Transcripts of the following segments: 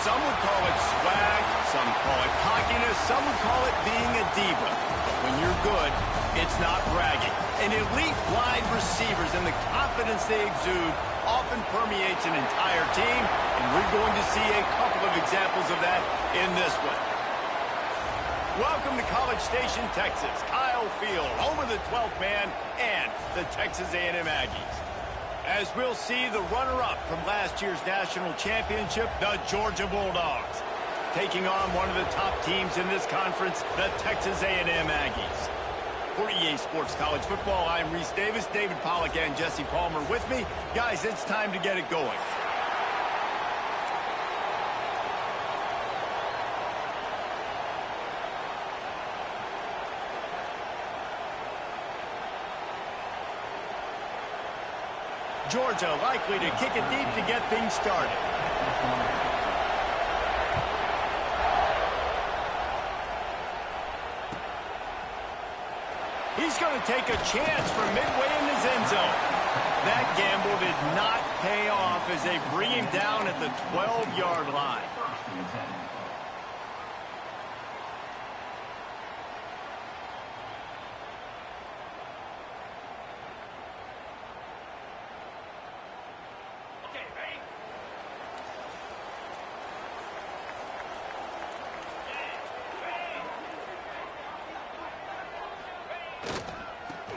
Some would call it swag, some call it cockiness, some would call it being a diva. But when you're good, it's not bragging. And elite wide receivers and the confidence they exude often permeates an entire team, and we're going to see a couple of examples of that in this one. Welcome to College Station, Texas. Kyle Field, home of the 12th man and the Texas A&M Aggies. As we'll see, the runner-up from last year's national championship, the Georgia Bulldogs, taking on one of the top teams in this conference, the Texas A&M Aggies. For EA Sports College Football, I'm Reese Davis, David Pollack, and Jesse Palmer with me. Guys, it's time to get it going. Georgia likely to kick it deep to get things started. He's going to take a chance from midway in his end zone. That gamble did not pay off as they bring him down at the 12-yard line.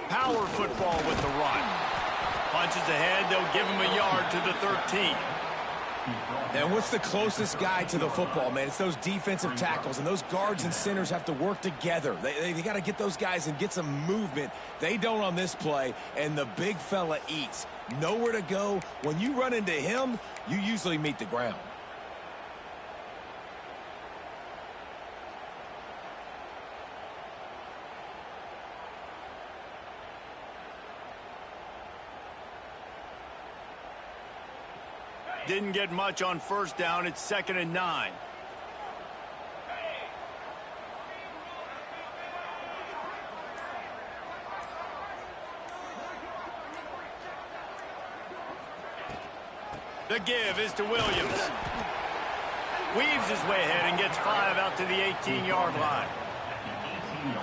Power football with the run. Punches ahead, they'll give him a yard to the 13. And what's the closest guy to the football, man? It's those defensive tackles, and those guards and centers have to work together. They got to get those guys and get some movement. They don't on this play, and the big fella eats. Nowhere to go. When you run into him, you usually meet the ground. Didn't get much on first down. It's 2nd and 9. The give is to Williams. Weaves his way ahead and gets 5 out to the 18-yard line.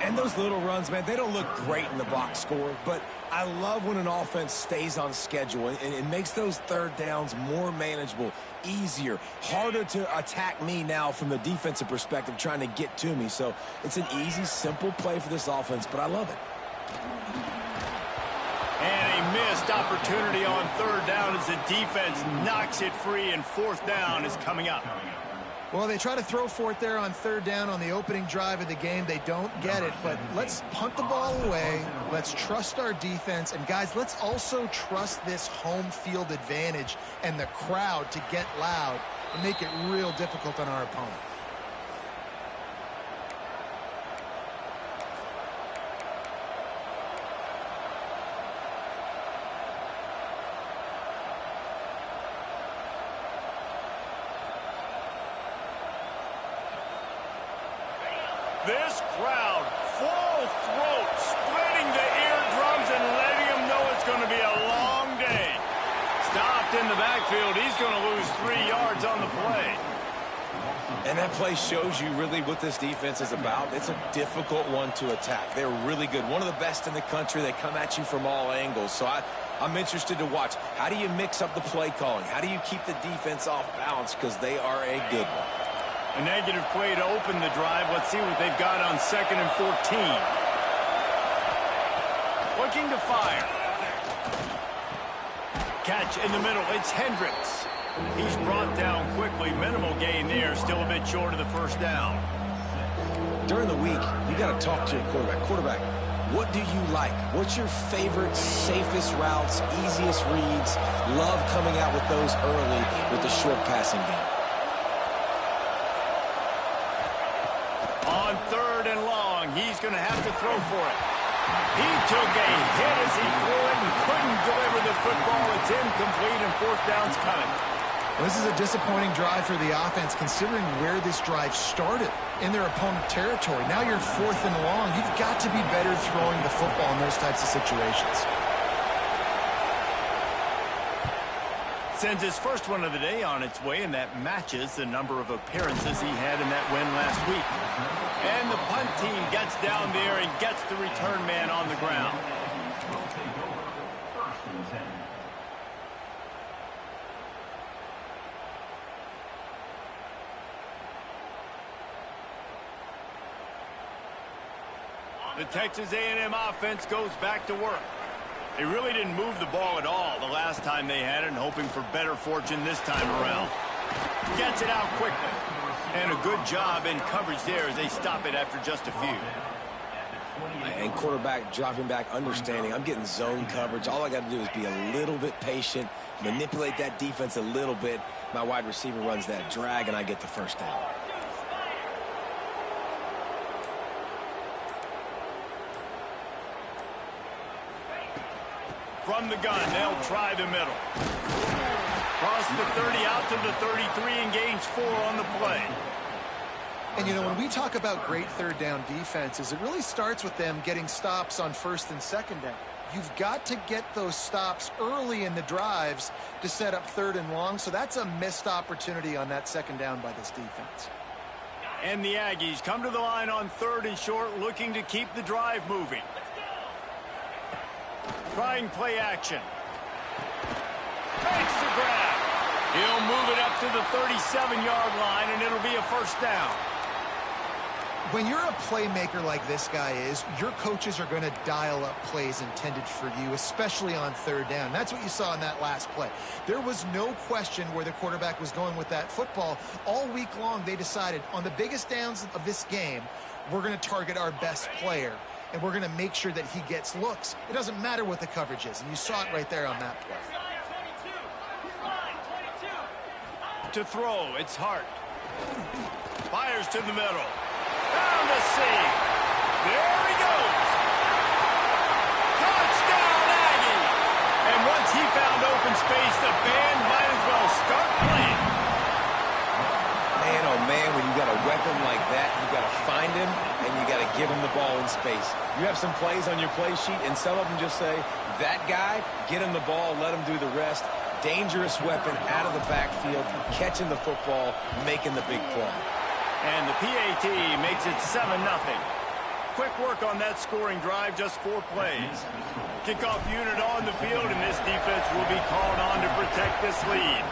And those little runs, man, they don't look great in the box score, but I love when an offense stays on schedule and it makes those third downs more manageable, easier, harder to attack me now from the defensive perspective trying to get to me. So it's an easy, simple play for this offense, but I love it. And a missed opportunity on third down as the defense knocks it free, and 4th down is coming up. Well, they try to throw for it there on third down on the opening drive of the game. They don't get it, but let's punt the ball away. Let's trust our defense. And, guys, let's also trust this home field advantage and the crowd to get loud and make it real difficult on our opponent. This crowd, full throat, splitting the eardrums and letting them know it's going to be a long day. Stopped in the backfield. He's going to lose 3 yards on the play. And that play shows you really what this defense is about. It's a difficult one to attack. They're really good. One of the best in the country. They come at you from all angles. So I'm interested to watch. How do you mix up the play calling? How do you keep the defense off balance? Because they are a good one. A negative play to open the drive. Let's see what they've got on 2nd and 14. Looking to fire. Catch in the middle. It's Hendricks. He's brought down quickly. Minimal gain there. Still a bit short of the 1st down. During the week, you got to talk to your quarterback. Quarterback, what do you like? What's your favorite, safest routes, easiest reads? Love coming out with those early with the short passing game. On 3rd and long, he's going to have to throw for it. He took a hit as he threw it and couldn't deliver the football. It's incomplete, and 4th down's coming. Well, this is a disappointing drive for the offense considering where this drive started in their opponent territory. Now you're 4th and long. You've got to be better throwing the football in those types of situations. Sends his first one of the day on its way, and that matches the number of appearances he had in that win last week. And the punt team gets down there and gets the return man on the ground. The Texas A&M offense goes back to work. They really didn't move the ball at all the last time they had it, and hoping for better fortune this time around. Gets it out quickly. And a good job in coverage there as they stop it after just a few. And quarterback dropping back, understanding I'm getting zone coverage. All I got to do is be a little bit patient, manipulate that defense a little bit. My wide receiver runs that drag, and I get the first down. From the gun, they'll try the middle. Cross the 30 out to the 33 and gains 4 on the play. And, you know, when we talk about great third down defenses, it really starts with them getting stops on first and second down. You've got to get those stops early in the drives to set up third and long, so that's a missed opportunity on that second down by this defense. And the Aggies come to the line on third and short, looking to keep the drive moving. Trying play action. Makes the grab. He'll move it up to the 37-yard line, and it'll be a first down. When you're a playmaker like this guy is, your coaches are going to dial up plays intended for you, especially on third down. That's what you saw in that last play. There was no question where the quarterback was going with that football. All week long, they decided on the biggest downs of this game, we're going to target our best player, and we're going to make sure that he gets looks. It doesn't matter what the coverage is, and you saw it right there on that play. To throw, it's Hart. Fires to the middle. Found the seam. There he goes. Touchdown, Aggie. And once he found open space, the band might as well start playing. Man, oh man, when you got a weapon like that, you got to find him, and you got to give him the ball in space. You have some plays on your play sheet, and some of them just say, that guy, get him the ball, let him do the rest. Dangerous weapon out of the backfield, catching the football, making the big play. And the PAT makes it 7-0. Quick work on that scoring drive, just 4 plays. Kickoff unit on the field, and this defense will be called on to protect this lead.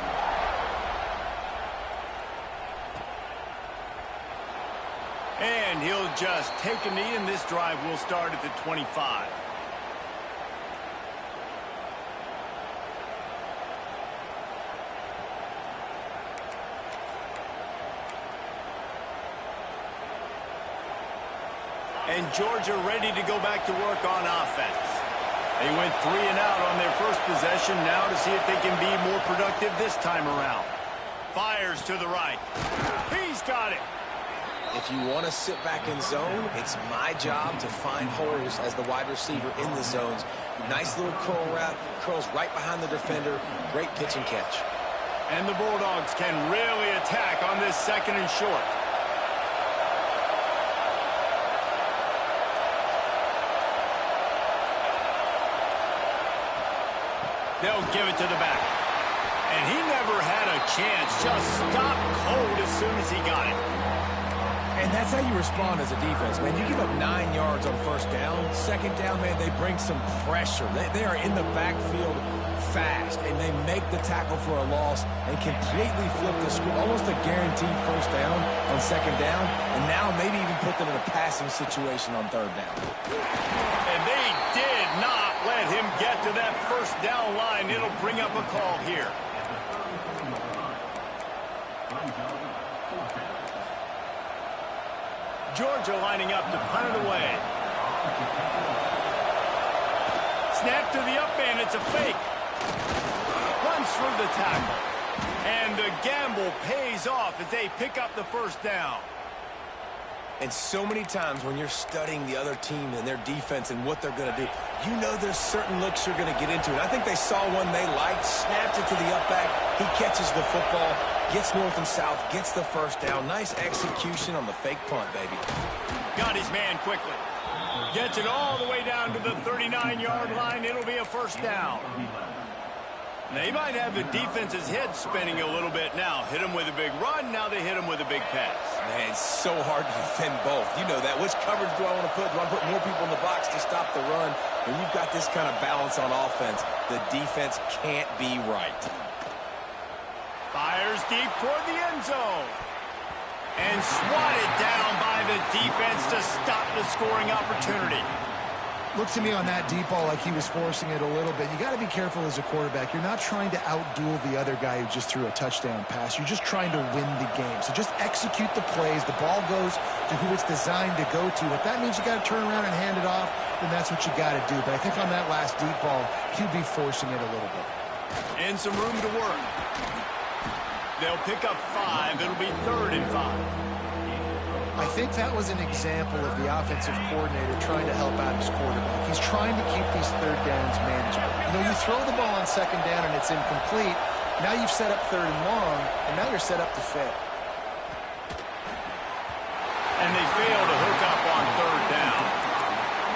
And he'll just take a knee, and this drive will start at the 25. And Georgia ready to go back to work on offense. They went 3 and out on their first possession, now to see if they can be more productive this time around. Fires to the right. He's got it. If you want to sit back in zone, it's my job to find holes as the wide receiver in the zones. Nice little curl route, curls right behind the defender. Great pitch and catch. And the Bulldogs can really attack on this second and short. They'll give it to the back. And he never had a chance. Just stopped cold as soon as he got it. And that's how you respond as a defense, man. You give up 9 yards on first down. Second down, man, they bring some pressure. They are in the backfield fast, and they make the tackle for a loss and completely flip the script. Almost a guaranteed first down on second down, and now maybe even put them in a passing situation on third down. And they did not let him get to that first down line. It'll bring up a call here. Georgia lining up to punt it away. Snap to the up man. It's a fake. Runs through the tackle. And the gamble pays off as they pick up the first down. And so many times when you're studying the other team and their defense and what they're going to do, you know there's certain looks you're going to get into. And I think they saw one they liked, snapped it to the up back. He catches the football, gets north and south, gets the first down. Nice execution on the fake punt, baby. Got his man quickly. Gets it all the way down to the 39-yard line. It'll be a first down. They might have the defense's head spinning a little bit now. Hit them with a big run, now they hit them with a big pass. Man, it's so hard to defend both. You know that. Which coverage do I want to put? Do I put more people in the box to stop the run? When you've got this kind of balance on offense, the defense can't be right. Fires deep toward the end zone. And swatted down by the defense to stop the scoring opportunity. Looked to me on that deep ball like he was forcing it a little bit. You got to be careful as a quarterback. You're not trying to outduel the other guy who just threw a touchdown pass. You're just trying to win the game. So just execute the plays. The ball goes to who it's designed to go to. If that means you got to turn around and hand it off, then that's what you got to do. But I think on that last deep ball, QB forcing it a little bit. And some room to work. They'll pick up 5. It'll be 3rd and 5. I think that was an example of the offensive coordinator trying to help out his quarterback. He's trying to keep these third downs manageable. You know, you throw the ball on 2nd down and it's incomplete. Now you've set up 3rd and long, and now you're set up to fail. And they fail to hook up on 3rd down.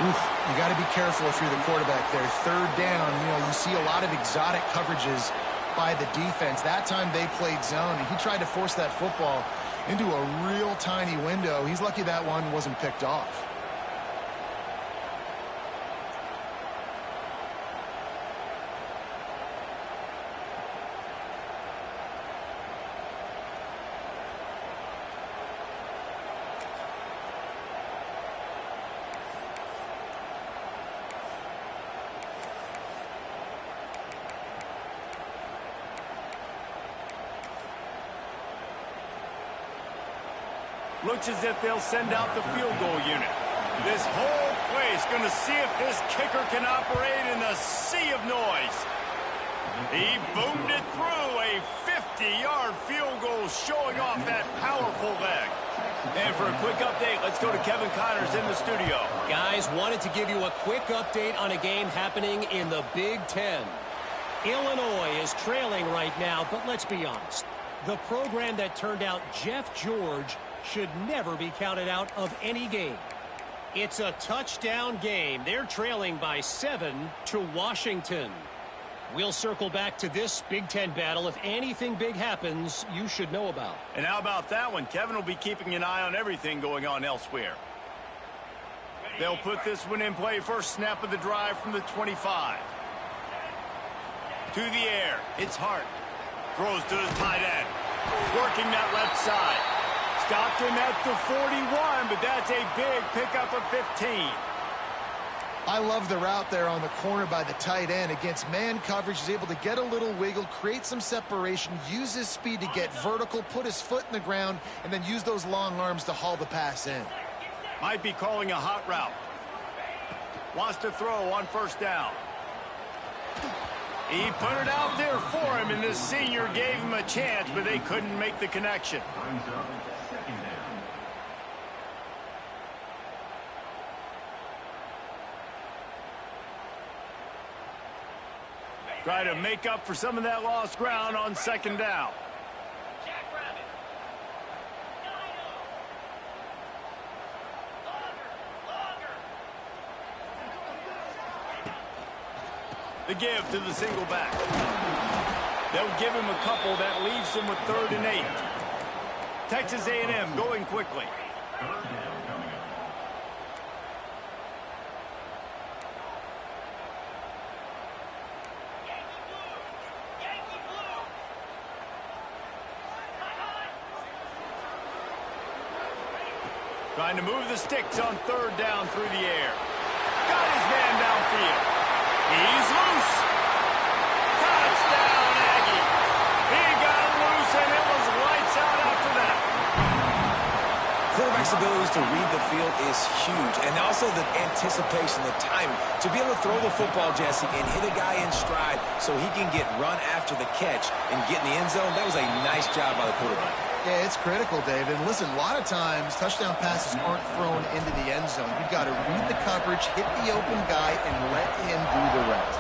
Oof, you got to be careful if you're the quarterback there. 3rd down, you know, you see a lot of exotic coverages by the defense. That time they played zone, and he tried to force that football into a real tiny window. He's lucky that one wasn't picked off. Looks as if they'll send out the field goal unit. This whole place going to see if this kicker can operate in the sea of noise. He boomed it through a 50-yard field goal, showing off that powerful leg. And for a quick update, let's go to Kevin Connors in the studio. Guys, wanted to give you a quick update on a game happening in the Big Ten. Illinois is trailing right now, but let's be honest. The program that turned out Jeff George should never be counted out of any game. It's a touchdown game. They're trailing by 7 to Washington. We'll circle back to this Big Ten battle if anything big happens you should know about. And how about that one? Kevin will be keeping an eye on everything going on elsewhere. They'll put this one in play. First snap of the drive from the 25. To the air. It's Hart. Throws to the tight end. Working that left side. Stopped him at the 41, but that's a big pickup of 15. I love the route there on the corner by the tight end. Against man coverage, he's able to get a little wiggle, create some separation, use his speed to get vertical, put his foot in the ground, and then use those long arms to haul the pass in. Might be calling a hot route. Wants to throw on 1st down. He put it out there for him, and this senior gave him a chance, but they couldn't make the connection. Try to make up for some of that lost ground on 2nd down. The give to the single back. They'll give him a couple. That leaves him with 3rd and 8. Texas A&M going quickly. Trying to move the sticks on 3rd down through the air. Got his man downfield. He's loose. Touchdown, Aggie. He got loose, and it was lights out after that. Quarterback's abilities to read the field is huge, and also the anticipation, the timing. To be able to throw the football, Jesse, and hit a guy in stride so he can get run after the catch and get in the end zone, that was a nice job by the quarterback. Yeah, it's critical, David. And listen, a lot of times touchdown passes aren't thrown into the end zone. You've got to read the coverage, hit the open guy, and let him do the rest.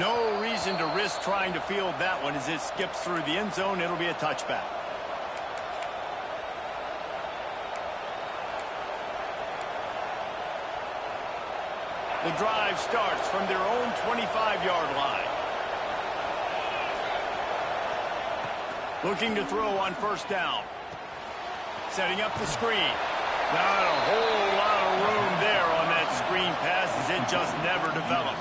No reason to risk trying to field that one as it skips through the end zone. It'll be a touchback. The drive starts from their own 25-yard line. Looking to throw on first down. Setting up the screen. Not a whole lot of room there on that screen pass as it just never developed.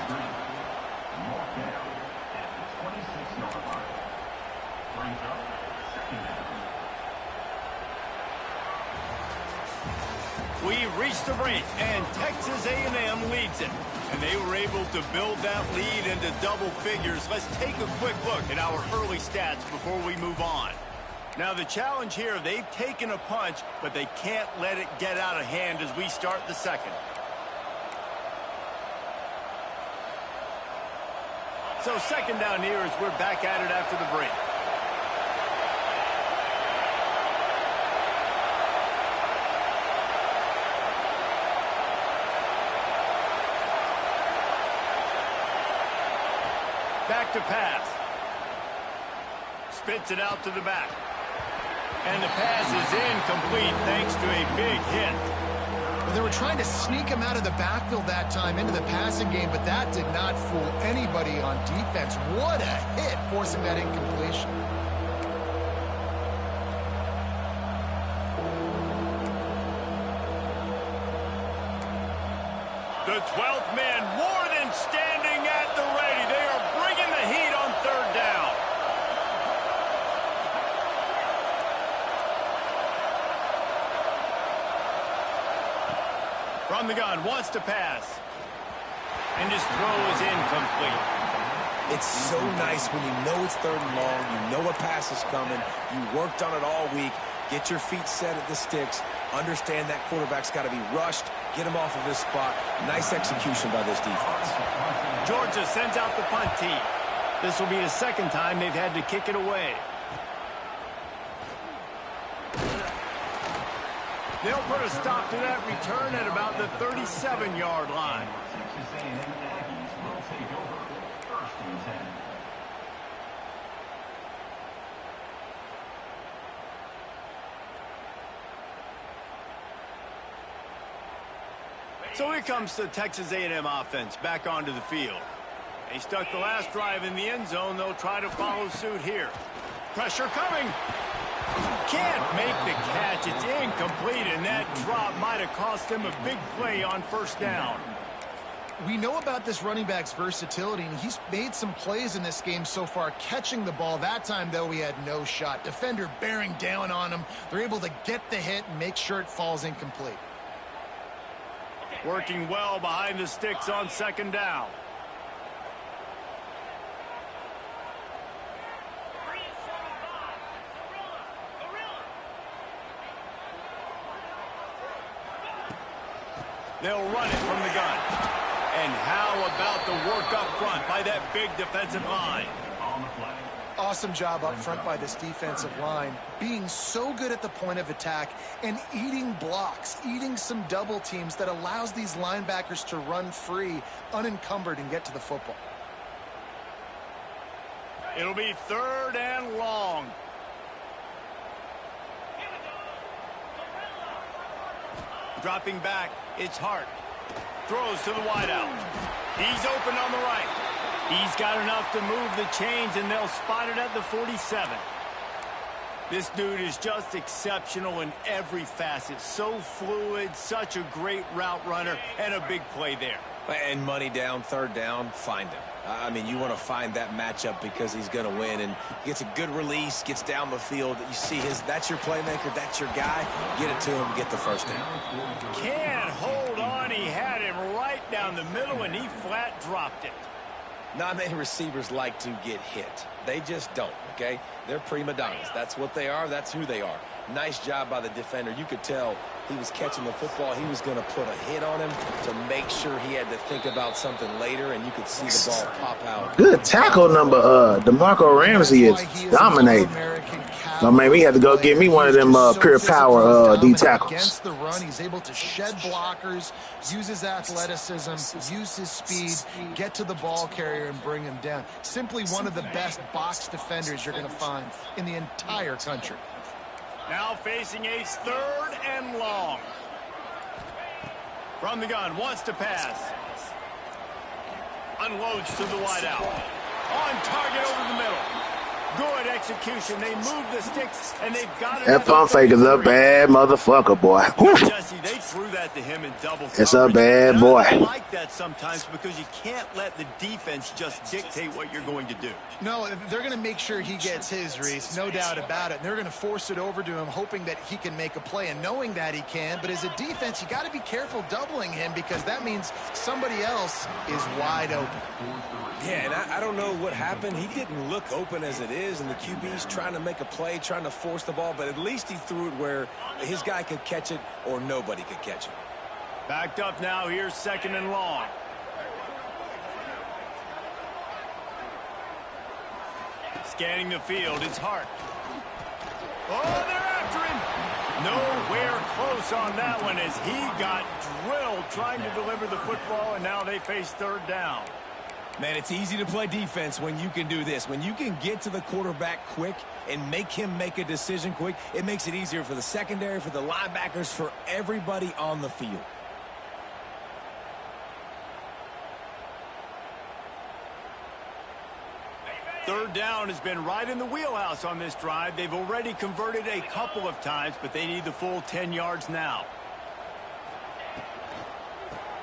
We've reached the break, and Texas A&M leads it. And they were able to build that lead into double figures. Let's take a quick look at our early stats before we move on. Now, the challenge here, they've taken a punch, but they can't let it get out of hand as we start the second. So second down here as we're back at it after the break. Back to pass. Spits it out to the back. And the pass is incomplete thanks to a big hit. Well, they were trying to sneak him out of the backfield that time into the passing game, but that did not fool anybody on defense. What a hit, forcing that incompletion. The 12th man more than standing at the ready. They are bringing the heat on third down. From the gun, wants to pass. And his throw is incomplete. It's so nice when you know it's third and long, you know a pass is coming, you worked on it all week, get your feet set at the sticks, understand that quarterback's got to be rushed, get him off of this spot. Nice execution by this defense. Georgia sends out the punt team. This will be the second time they've had to kick it away. They'll put a stop to that return at about the 37-yard line. So here comes the Texas A&M offense back onto the field. They stuck the last drive in the end zone. They'll try to follow suit here. Pressure coming. Can't make the catch. It's incomplete, and that drop might have cost him a big play on first down. We know about this running back's versatility, and he's made some plays in this game so far, catching the ball. That time, though, he had no shot. Defender bearing down on him. They're able to get the hit and make sure it falls incomplete. Working well behind the sticks on second down. They'll run it from the gun. And how about the work up front by that big defensive line? Awesome job up front by this defensive line, being so good at the point of attack and eating blocks, eating some double teams that allows these linebackers to run free, unencumbered, and get to the football. It'll be third and long. Dropping back, it's Hart. Throws to the wideout. He's open on the right. He's got enough to move the chains, and they'll spot it at the 47. This dude is just exceptional in every facet. So fluid, such a great route runner, and a big play there. And money down, third down, find him. I mean, you want to find that matchup because he's going to win, and gets a good release, gets down the field. You see that's your playmaker, that's your guy. Get it to him, get the first down. Can't hold on. He had him right down the middle, and he flat dropped it. Not many receivers like to get hit. They just don't, okay? They're prima donnas. That's what they are. That's who they are. Nice job by the defender. You could tell he was catching the football. He was going to put a hit on him to make sure he had to think about something later, and you could see the ball pop out. Good tackle number. DeMarco Ramsey is dominating. So maybe he had to go get me one of them pure power D tackles. Against the run, he's able to shed blockers, use his athleticism, use his speed, get to the ball carrier and bring him down. Simply one of the best box defenders you're going to find in the entire country. Now facing a third and long. From the gun, wants to pass. unloads to the wideout. On target over the middle. Good execution. They move the sticks, and they've got it. That pump fake is a bad motherfucker, boy. Whew. Jesse, they threw that to him in double coverage. It's a bad boy. I like that sometimes because you can't let the defense just dictate what you're going to do. No, they're going to make sure he gets his, Reese, no doubt about it. And they're going to force it over to him, hoping that he can make a play and knowing that he can. But as a defense, you got to be careful doubling him because that means somebody else is wide open. Yeah, and I don't know what happened. He didn't look open as it is, and the QB's trying to make a play, trying to force the ball, but at least he threw it where his guy could catch it or nobody could catch it. Backed up now. Here's 2nd and long. Scanning the field, it's Hart. Oh, they're after him. Nowhere close on that one as he got drilled trying to deliver the football, and now they face 3rd down. Man, it's easy to play defense when you can do this. When you can get to the quarterback quick and make him make a decision quick, it makes it easier for the secondary, for the linebackers, for everybody on the field. Third down has been right in the wheelhouse on this drive. They've already converted a couple of times, but they need the full 10 yards now.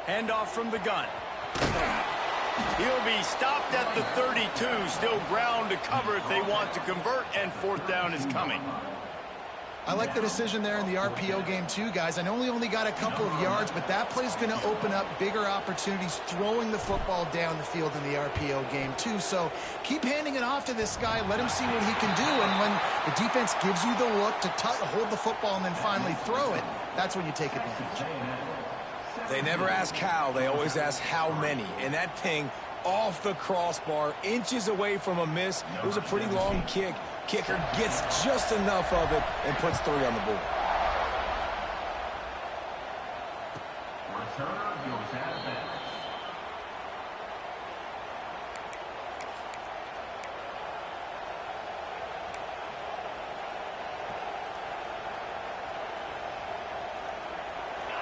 Handoff from the gun. He'll be stopped at the 32. Still ground to cover if they want to convert, and 4th down is coming. I like the decision there in the RPO game too, guys. I know we only got a couple of yards, but that play's going to open up bigger opportunities throwing the football down the field in the RPO game too. So keep handing it off to this guy. Let him see what he can do. And when the defense gives you the look to hold the football and then finally throw it, that's when you take advantage. They never ask how, they always ask how many. And that thing off the crossbar, inches away from a miss. It was a pretty long kick. Kicker gets just enough of it and puts 3 on the board.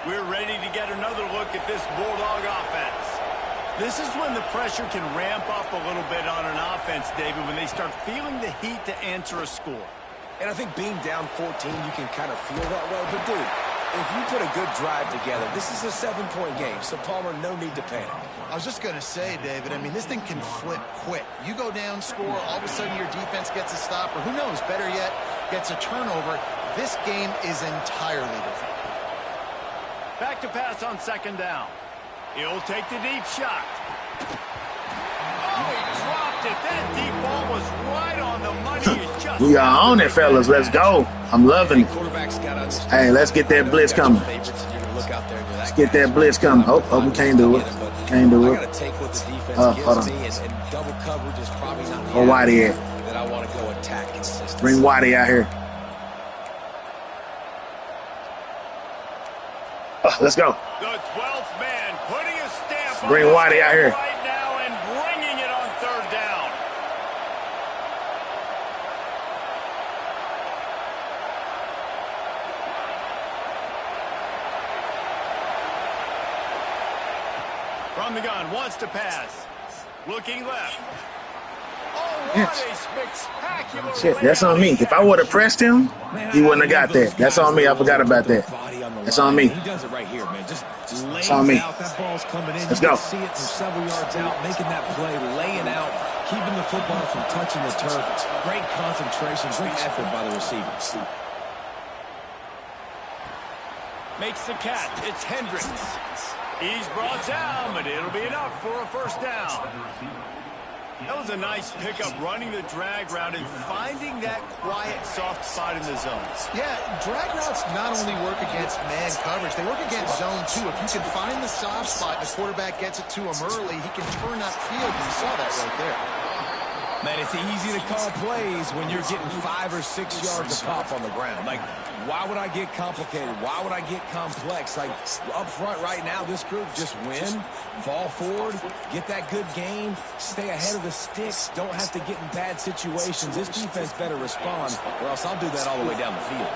We're ready to get another look at this Bulldog offense. This is when the pressure can ramp up a little bit on an offense, David, when they start feeling the heat to answer a score. And I think being down 14, you can kind of feel that way. But, dude, if you put a good drive together, this is a 7-point game. So, Palmer, no need to panic. I was just going to say, David, I mean, this thing can flip quick. You go down, score, all of a sudden your defense gets a stop, or who knows, better yet, gets a turnover. This game is entirely different. Back to pass on 2nd down. He'll take the deep shot. Oh, he dropped it. That deep ball was right on the money. We are on it, fellas. Let's go. I'm loving it. Hey, let's get that blitz coming. Let's get that blitz coming. Oh, we can't do it. Can't do it. Hold on. Oh, Whitey at? Bring Whitey out here. Let's go. The 12th man putting a stamp Bring on Whitey out here. Right now and bringing it on 3rd down. From the gun, wants to pass. Looking left. Oh, what a spectacular Shit, that's on me. If I would have pressed him, he wouldn't have got that. That's on me. I forgot about that. That's on me. He does it right here, man. Just It's on me. That ball's coming in. Let's you go. can see it from several yards out, making that play, laying out, keeping the football from touching the turf. Great concentration, great effort by the receivers. makes the catch. It's Hendricks. He's brought down, but it'll be enough for a 1st down. That was a nice pickup, running the drag route and finding that quiet, soft spot in the zone. Yeah, drag routes not only work against man coverage, they work against zone too. If you can find the soft spot and the quarterback gets it to him early, he can turn that field, and you saw that right there. Man, it's easy to call plays when you're getting 5 or 6 yards a pop on the ground. Like, why would I get complicated? Why would I get complex? Like, up front right now, this group just win, fall forward, get that good game, stay ahead of the sticks, don't have to get in bad situations. This defense better respond, or else I'll do that all the way down the field.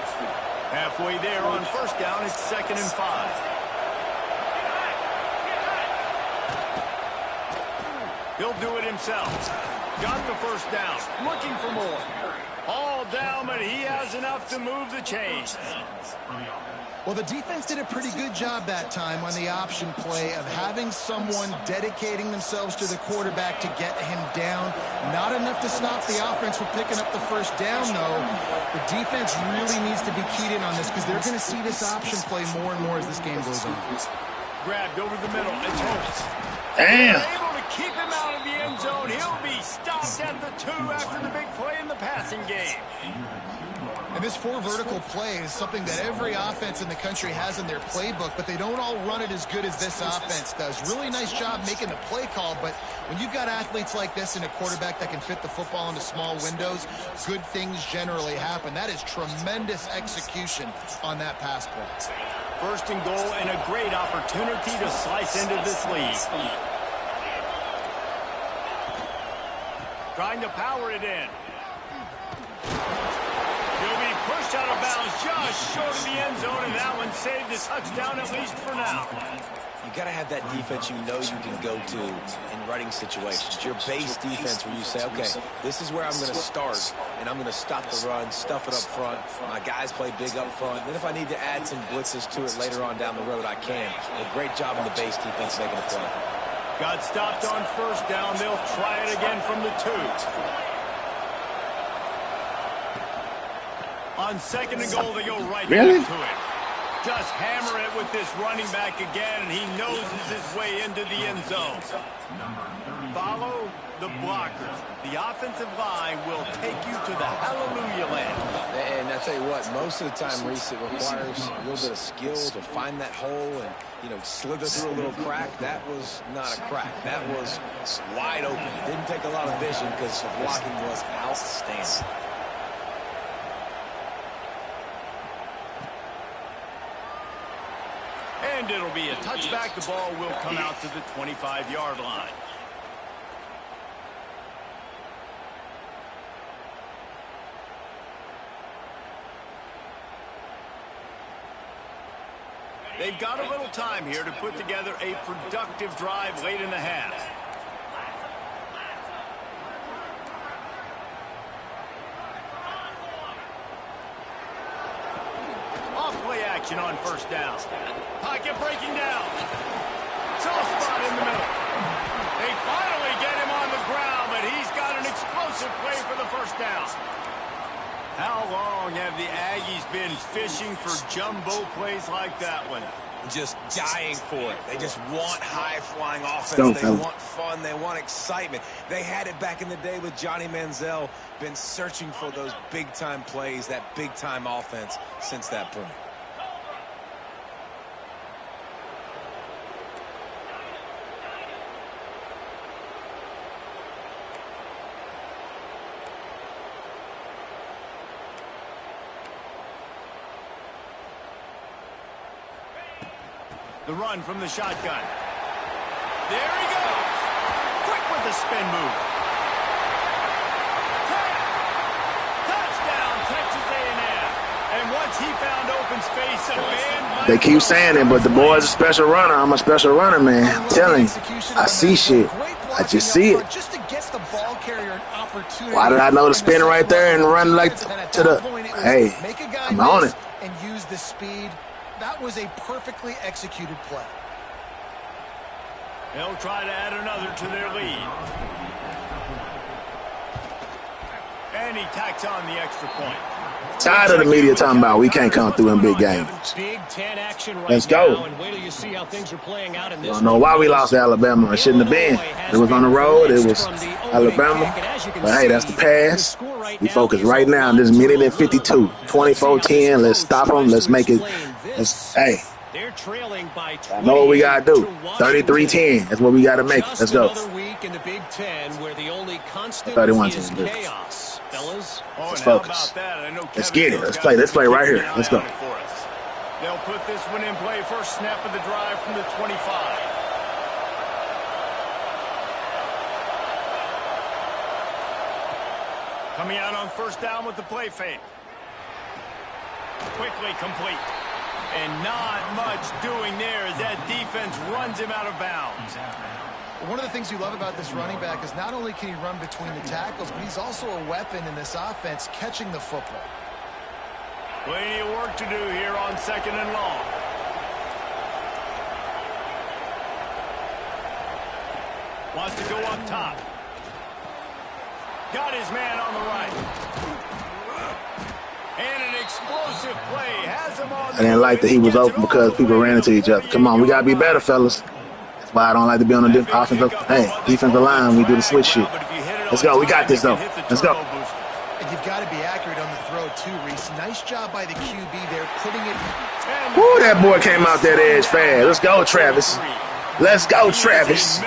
Halfway there on 1st down, it's 2nd and 5. He'll do it himself. Got the first down. Looking for more. All down, but he has enough to move the chains. Well, the defense did a pretty good job that time on the option play of having someone dedicating themselves to the quarterback to get him down. Not enough to stop the offense from picking up the first down, though. The defense really needs to be keyed in on this because they're going to see this option play more and more as this game goes on. Grabbed over the middle and Thomas. Damn. Able to keep him out of the end zone. He'll be stopped at the 2 after the big play in the passing game. And this 4 vertical play is something that every offense in the country has in their playbook, but they don't all run it as good as this offense does. Really nice job making the play call, but when you've got athletes like this and a quarterback that can fit the football into small windows, good things generally happen. That is tremendous execution on that pass play. First and goal and a great opportunity to slice into this lead. Trying to power it in. He'll be pushed out of bounds just short of the end zone, and that one saved a touchdown at least for now. You got to have that defense you know you can go to in running situations. Your base defense where you say, okay, this is where I'm going to start, and I'm going to stop the run, stuff it up front. My guys play big up front. Then if I need to add some blitzes to it later on down the road, I can. A great job in the base defense making a play. Got stopped on first down. They'll try it again from the 2. On second and goal, they go right back to it. Just hammer it with this running back again, and he noses his way into the end zone. Follow the blockers. The offensive line will take you to the hallelujah land. And I tell you what, most of the time, Reese, it requires a little bit of skill to find that hole and, you know, slither through a little crack. That was not a crack. That was wide open. Didn't take a lot of vision because the blocking was outstanding. And it'll be a touchback. The ball will come out to the 25-yard line. They've got a little time here to put together a productive drive late in the half. Off-play action on first down. Pocket breaking down. Soft spot in the middle. They finally get him on the ground, but he's got an explosive play for the first down. How long have the Aggies been fishing for jumbo plays like that one? Just dying for it. They just want high-flying offense. They want fun. They want excitement. They had it back in the day with Johnny Manziel. Been searching for those big-time plays, that big-time offense since that point. The run from the shotgun. There he goes. Quick with the spin move. Touchdown, Texas A&M. And once he found open space, a man... They keep saying it, but the boy's a special runner. I'm a special runner, man. I'm telling you. I see shit. I just see it. Just to get the ball carrier an opportunity. Why did I know to spin right there and run like to the... Hey, I'm on it. And use the speed. That was a perfectly executed play. They'll try to add another to their lead. And he tacks on the extra point. Tired of the media talking about we can't come through in big games. Big 10 action right Let's go. now, and wait till you see how things are playing out in this. I don't know why we lost to Alabama. It shouldn't have been. It was on the road. It was Alabama. But hey, that's the past. We focus right now on this minute and 52. 24-10. Let's stop them. Let's make it. Hey. They're trailing by I know what we got to do. 33-10. That's what we got to make. Let's go. Another week in the Big Ten where the only constant 31 is team. chaos. Fellas, let's focus. Let's get it. Let's play. Let's play right here. Let's go. They'll put this one in play. First snap of the drive from the 25. Coming out on first down with the play fake. Quickly complete. And not much doing there as that defense runs him out of bounds. One of the things you love about this running back is not only can he run between the tackles, but he's also a weapon in this offense catching the football. Plenty of work to do here on 2nd and long. Wants to go up top. Got his man on the right. And an explosive play has him on. I didn't like that he was open because people ran into each other. Come on, we got to be better, fellas. That's why I don't like to be on the defensive line when we do the switch shit. Let's go. We got this, though. Let's go. And you've got to be accurate on the throw, too, Reese. Nice job by the QB there, putting it. Woo, that boy came out that edge fast. Let's go, Travis. Let's go, Travis.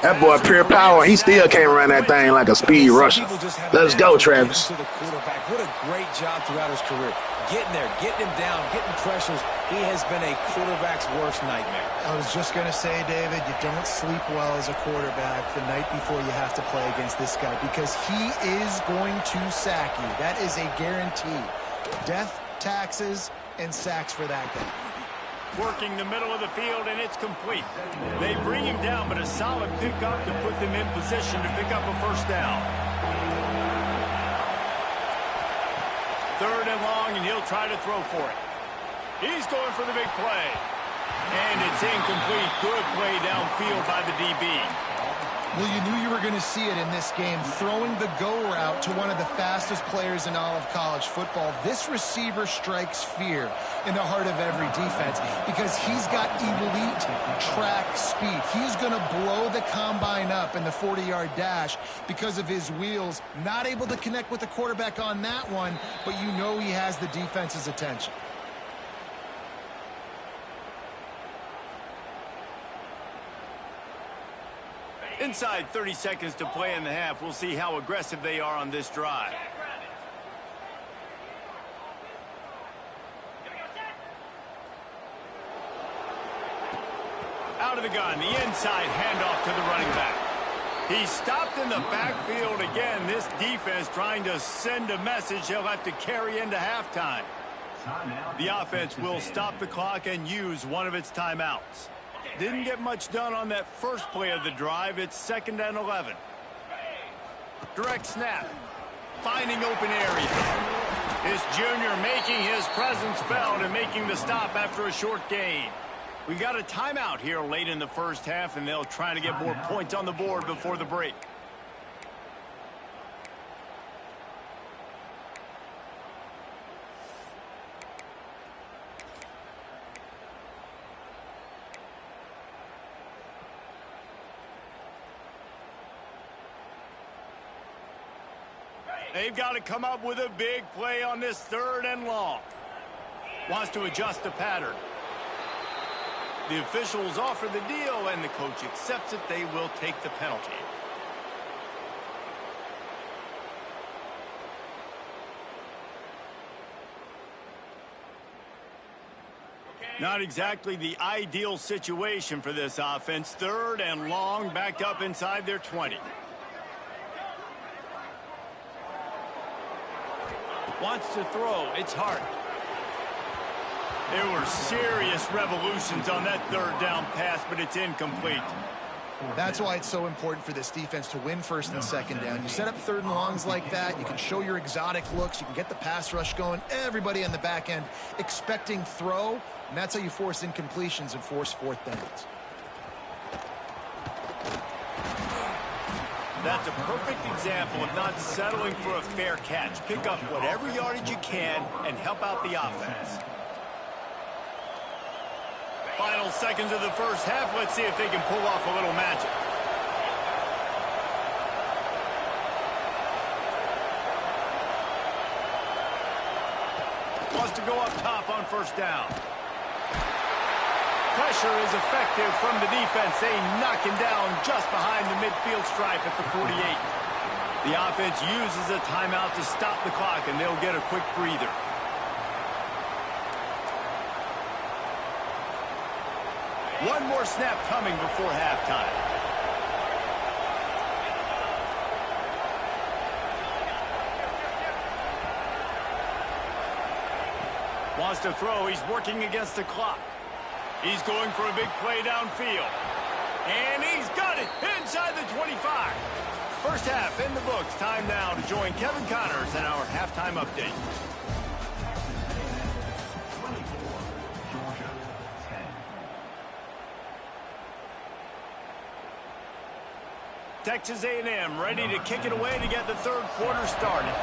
That boy pure power. He still can't run that thing like a speed rusher. Let's go, Travis. What a great job throughout his career. Getting there, getting him down, getting pressures. He has been a quarterback's worst nightmare. I was just going to say, David, you don't sleep well as a quarterback the night before you have to play against this guy because he is going to sack you. That is a guarantee. Death, taxes, and sacks for that guy. Working the middle of the field, and it's complete. They bring him down, but a solid pickup to put them in position to pick up a first down. 3rd and long, and he'll try to throw for it. He's going for the big play. And it's incomplete. Good play downfield by the DB. Well, you knew you were going to see it in this game, throwing the go route to one of the fastest players in all of college football. This receiver strikes fear in the heart of every defense because he's got elite track speed. He's going to blow the combine up in the 40-yard dash because of his wheels. Not able to connect with the quarterback on that one, but you know he has the defense's attention. Inside 30 seconds to play in the half. We'll see how aggressive they are on this drive. Out of the gun, the inside handoff to the running back. He's stopped in the backfield again. This defense trying to send a message he'll have to carry into halftime. The offense will stop the clock and use one of its timeouts. Didn't get much done on that first play of the drive. It's 2nd and 11. Direct snap. Finding open area. This junior making his presence felt and making the stop after a short gain. We got a timeout here late in the first half, and they'll try to get more points on the board before the break. They've got to come up with a big play on this 3rd and long. Wants to adjust the pattern. The officials offer the deal, and the coach accepts it. They will take the penalty. Not exactly the ideal situation for this offense. 3rd and long, backed up inside their 20. Wants to throw. It's Hart. There were serious revolutions on that 3rd down pass, but it's incomplete. That's why it's so important for this defense to win 1st and 2nd down. You set up 3rd and longs like that. You can show your exotic looks. You can get the pass rush going. Everybody on the back end expecting throw, and that's how you force incompletions and force 4th downs. That's a perfect example of not settling for a fair catch. Pick up whatever yardage you can and help out the offense. Final seconds of the first half. Let's see if they can pull off a little magic. Wants to go up top on 1st down. Pressure is effective from the defense. They knock him down just behind the midfield stripe at the 48. The offense uses a timeout to stop the clock, and they'll get a quick breather. One more snap coming before halftime. Wants to throw. He's working against the clock. He's going for a big play downfield. And he's got it inside the 25. First half in the books. Time now to join Kevin Connors in our halftime update. Texas A&M ready to kick it away to get the third quarter started.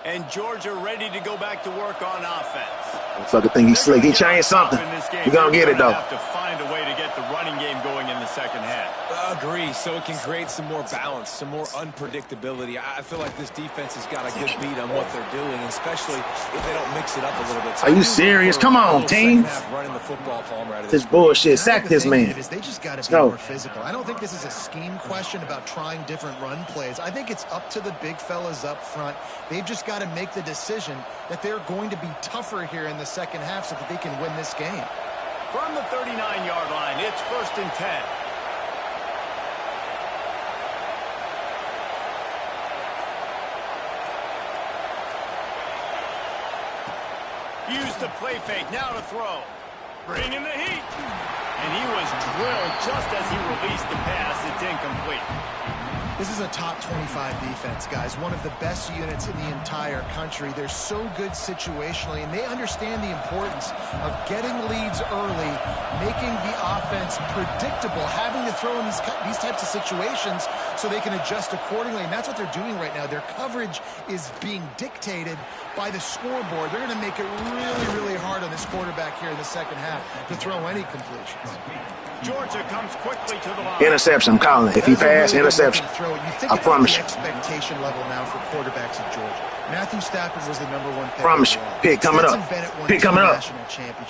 And Georgia ready to go back to work on offense. Fucker think he's slick. He changed something. He gonna get it, though. Have to find a way to get the running game going in the second half. Agree. So it can create some more balance, some more unpredictability. I feel like this defense has got a good beat on what they're doing, especially if they don't mix it up a little bit. So are you serious? Come on, team. Running the football right this bullshit. Sack this man. They just got to be more physical. I don't think this is a scheme question about trying different run plays. I think it's up to the big fellas up front. They've just got to make the decision that they're going to be tougher here in the second half so that they can win this game. From the 39-yard line, it's 1st and 10. Use the play fake, now to throw. Bring in the heat. And he was drilled just as he released the pass. It's incomplete. This is a top 25 defense, guys. One of the best units in the entire country. They're so good situationally, and they understand the importance of getting leads early, making the offense predictable, having to throw in these types of situations so they can adjust accordingly, and that's what they're doing right now. Their coverage is being dictated by the scoreboard. They're going to make it really, really hard on this quarterback here in the second half to throw any completions. Georgia comes quickly to the line. Interception, I'm calling it. If he pass, interception. I promise you. Expectation level now for quarterbacks at Georgia. Matthew Stafford was the #1 pick. Promise you. Pick coming up. Pick coming up.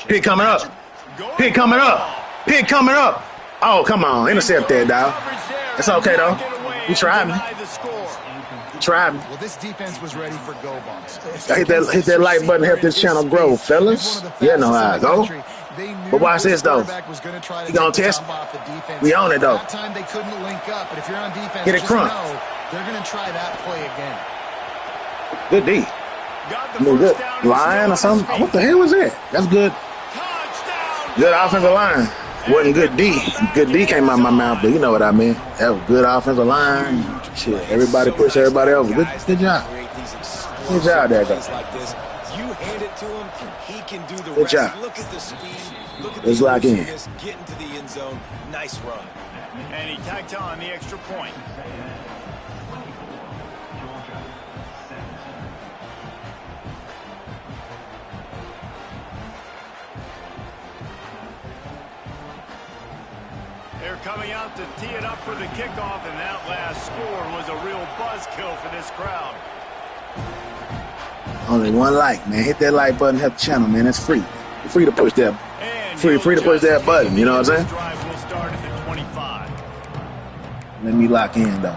Pick coming up. Pick coming up. Pick coming up. Oh, come on. Intercept that, dog. It's okay, though. You tried me. You tried me. Well, this defense was ready for go bombs. Hit that like button, help this channel grow, fellas. You know how I go. But watch this, though. He gonna test. We own it, though. That time they couldn't link up, but if you're on defense, get it crunk. They're gonna try that play again. Good D. Good line or something. What the hell was that? That's good. Good offensive line. Wasn't good D. Good D came out of my mouth, but you know what I mean. That was good offensive line. Shit, everybody push everybody over. Good job. Good job there, though. You hand it to him, he can do the Good rest. job. Look at the speed. Look at Let's lock in. Get into the end zone. Nice run. And he tacked on the extra point. They're coming out to tee it up for the kickoff, and that last score was a real buzzkill for this crowd. Only one like, man. Hit that like button, help the channel, man. It's free. You're free to push that. Free to push that button. You know what I'm saying? Drive will start at the 25. Let me lock in, though.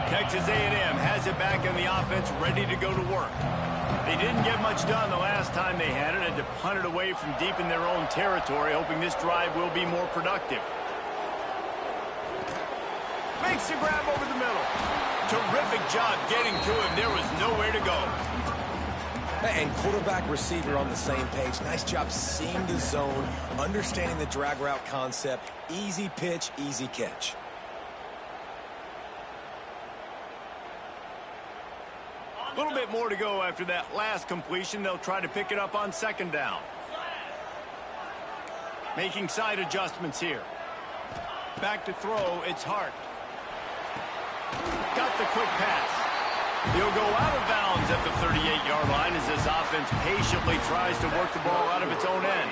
Texas A&M has it back in the offense, ready to go to work. They didn't get much done the last time they had it, and to punt it away from deep in their own territory, hoping this drive will be more productive. Makes the grab over the middle. Terrific job getting to him. There was nowhere to go. And quarterback receiver on the same page. Nice job seeing the zone, understanding the drag route concept. Easy pitch, easy catch. A little bit more to go after that last completion. They'll try to pick it up on second down. Making side adjustments here. Back to throw, it's Hart. Got the quick pass. He'll go out of bounds at the 38-yard line as this offense patiently tries to work the ball out of its own end.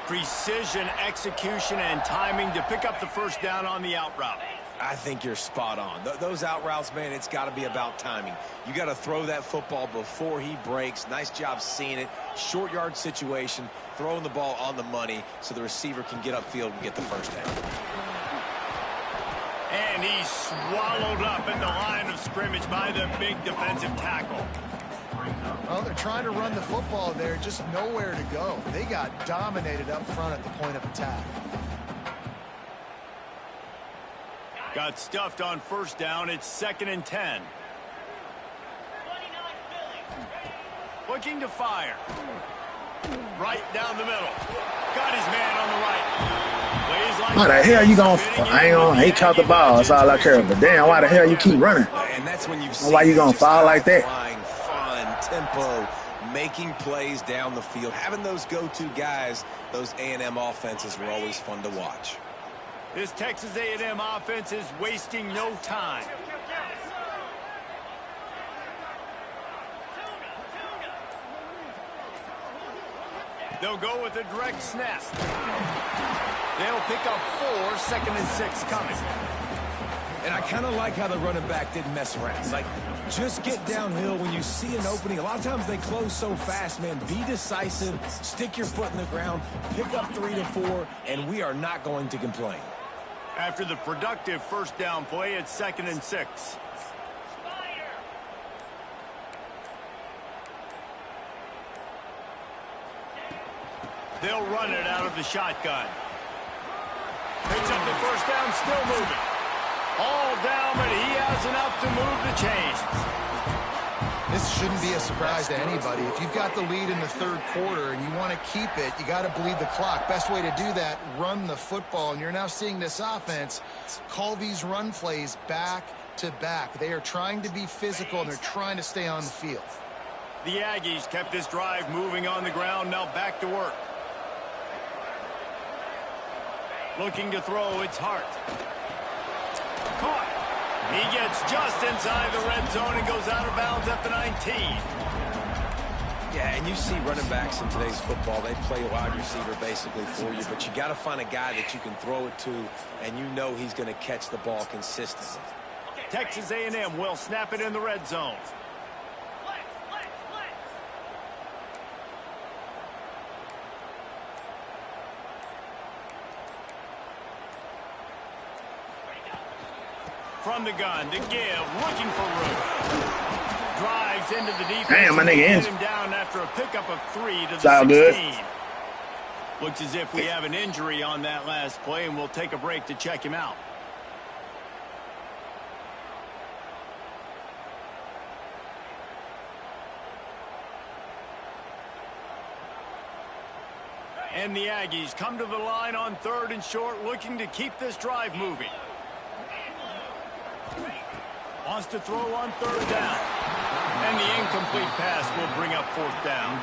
Precision, execution, and timing to pick up the first down on the out route. I think you're spot on. Those out routes, man, it's got to be about timing. You got to throw that football before he breaks. Nice job seeing it. Short yard situation, throwing the ball on the money so the receiver can get upfield and get the first down. And he's swallowed up at the line of scrimmage by the big defensive tackle. Well, they're trying to run the football there, just nowhere to go. They got dominated up front at the point of attack. Got stuffed on first down. It's 2nd and 10. Looking to fire. Right down the middle. Got his man on the right. Plays like why the hell you gonna? I ain't caught the ball. That's all I care about. But damn, why the hell you keep running? And that's when you've why you gonna foul like that? Flying, fun, tempo, making plays down the field. Having those go-to guys, those A&M offenses were always fun to watch. This Texas A&M offense is wasting no time. They'll go with a direct snap. They'll pick up 4, 2nd and 6 coming. And I kind of like how the running back didn't mess around. Like, just get downhill when you see an opening. A lot of times they close so fast, man. Be decisive, stick your foot in the ground, pick up 3 to 4, and we are not going to complain. After the productive first down play, it's 2nd and 6. They'll run it out of the shotgun. Picks up the first down, still moving. All down, but he has enough to move the chains. This shouldn't be a surprise to anybody. If you've got the lead in the third quarter and you want to keep it, you got to bleed the clock. Best way to do that, run the football. And you're now seeing this offense call these run plays back to back. They are trying to be physical, and they're trying to stay on the field. The Aggies kept this drive moving on the ground. Now back to work. Looking to throw, it's Hart. Caught. He gets just inside the red zone and goes out of bounds at the 19. Yeah, and you see running backs in today's football, they play wide receiver basically for you, but you got to find a guy that you can throw it to, and you know he's going to catch the ball consistently. Texas A&M will snap it in the red zone. From the gun to give, looking for room. Drives into the defense. Damn, my nigga him down after a pickup of 3 to the it's all 16. good. Looks as if we have an injury on that last play, and we'll take a break to check him out. And the Aggies come to the line on 3rd and short, looking to keep this drive moving. Wants to throw on 3rd down. And the incomplete pass will bring up 4th down.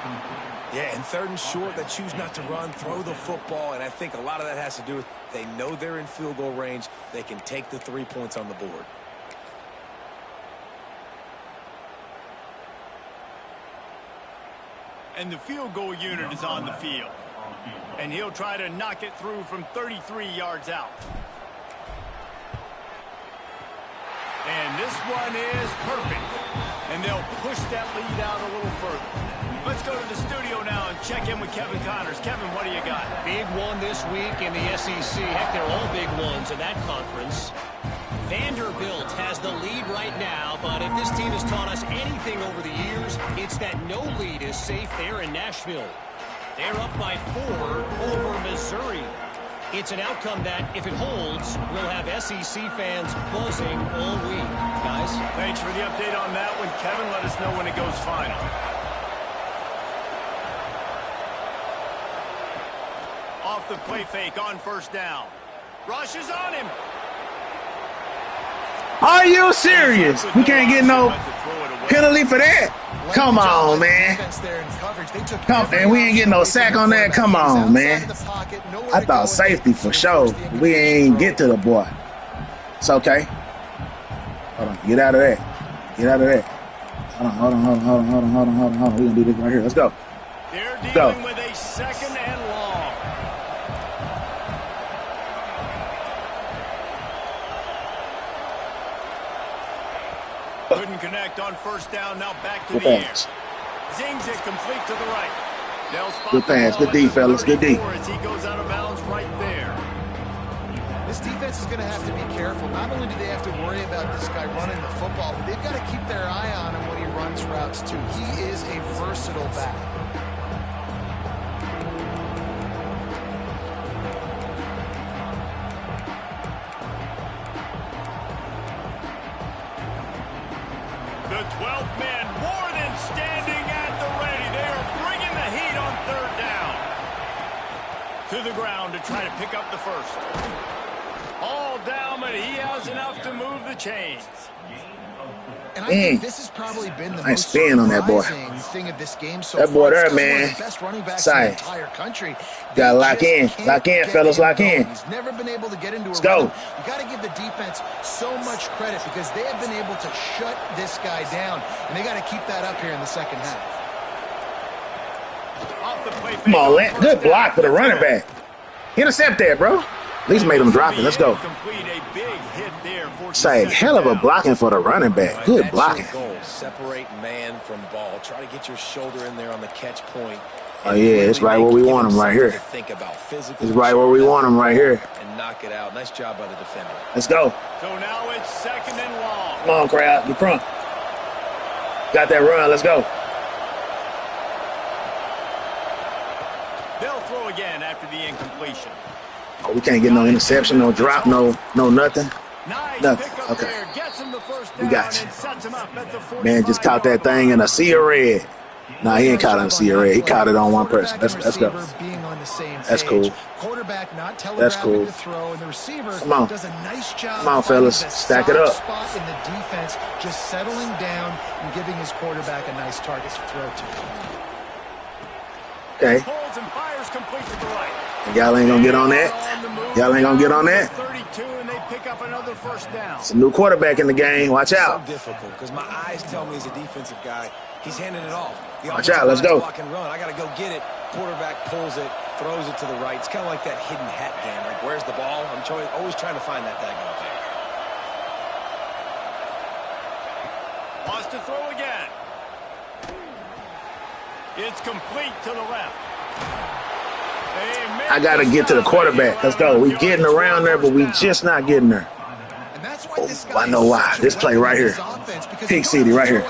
Yeah, and 3rd and short, they choose not to run, throw the football, and I think a lot of that has to do with they know they're in field goal range. They can take the 3 points on the board. And the field goal unit is on the field. And he'll try to knock it through from 33 yards out. And this one is perfect. And they'll push that lead out a little further. Let's go to the studio now and check in with Kevin Connors. Kevin, what do you got? Big one this week in the SEC. Heck, they're all big ones in that conference. Vanderbilt has the lead right now, but if this team has taught us anything over the years, it's that no lead is safe there in Nashville. They're up by 4 over Missouri. It's an outcome that, if it holds, will have SEC fans buzzing all week. Guys? Thanks for the update on that one, Kevin. Let us know when it goes final. off the play fake on first down. Rushes on him. Are you serious? We can't get no penalty for that? Come on, man. And we ain't getting no sack on that. Come on, man. I thought safety for sure. We ain't get to the boy. It's okay. Hold on. Get out of that. Get out of that. Hold on. We're going to do this right here. Let's go. They're dealing with a second and long. Couldn't connect on first down. Now back to the air. Zings it complete to the right. Good pass. Good D, fellas. Good D. As he goes out of bounds right there. This defense is going to have to be careful. Not only do they have to worry about this guy running the football, but they've got to keep their eye on him when he runs routes too. He is a versatile back. The 12th man more than standing at the ready. They are bringing the heat on third down. To the ground to try to pick up the first. All down, but he has enough to move the chains. And I think this has probably been the most surprising on that boy. Thing of this game so that boy far. there, man. The best running backs in the entire country. Gotta lock in, fellas, lock in. He's never been able to get into Let's a go. rhythm. You got to give the defense so much credit because they have been able to shut this guy down, and they got to keep that up here in the second half. Come on, Lance. Good block for the running back. Intercept that, bro. At least made him drop it. Let's go. Say, hell of a blocking for the running back. Good blocking. Separate man from ball. Try to get your shoulder in there on the catch point. Oh, yeah, it's right where we want him right here. It's right where we want him right here. And knock it out. Nice job by the defender. Let's go. So now it's second and long. Come on, crowd. Get front. Got that run. Let's go. They'll throw again after the incompletion. Oh, we can't get no interception, no drop, no nothing. Nice Nothing. Okay. We got you. Man just caught that thing in a sea of red. Nah, he ain't caught it in a sea of red. He caught it on one person. Let's go. That's cool. That's cool. Come on. Come on, fellas. Stack it up. In the defense, just settling down and giving his quarterback a nice target to throw to. Okay. Y'all ain't gonna get on that. Y'all ain't gonna get on that. It's a new quarterback in the game. Watch out. So difficult because my eyes tell me he's a defensive guy. He's handing it off. Watch out. Let's go. Block and run. I got to go get it. Quarterback pulls it, throws it to the right. It's kind of like that hidden hat game. Like, where's the ball? I'm always trying to find that daggone thing. Wants to throw again. It's complete to the left. I got to get to the quarterback. Let's go. We getting around there, but we just not getting there. Oh, I know why. This play right here. Peak City right here.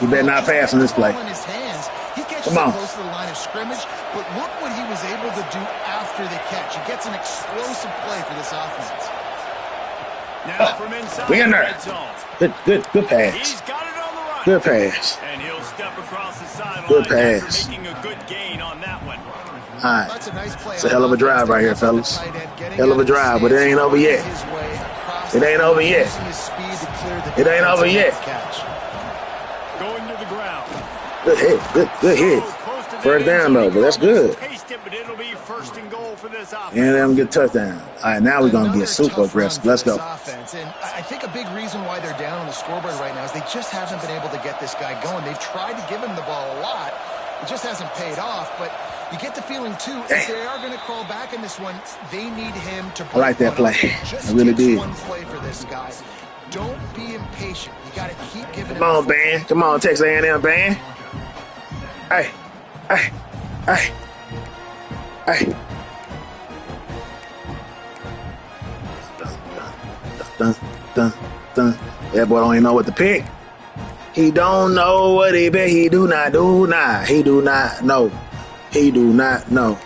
You better not pass on this play. Come on. Close to the line of scrimmage, but look what he was able to do after the catch. He gets an explosive play for this offense. Now from inside we in there. Good pass. He's got it on the right. Good pass. And he'll step across the sideline. Good pass. Making a good gain on that one. All right. It's a hell of a drive right here, fellas. Hell of a drive, but it ain't over yet. It ain't over yet. It ain't over yet. Going to the ground. Good hit. Good hit. First down, though, but that's good. And then we get a touchdown. All right, now we're going to get super aggressive. Let's go. And I think a big reason why they're down on the scoreboard right now is they just haven't been able to get this guy going. They've tried to give him the ball a lot. It just hasn't paid off, but you get the feeling, too, if they are going to crawl back in this one, they need him to break. I like that play. Just I really did. one play for this guy. Don't be impatient. You got to keep giving him. Come on, band. Come on, Texas A&M band. Hey. Dun. That boy don't even know what to pick. He don't know what he bet. He do not know. He do not know.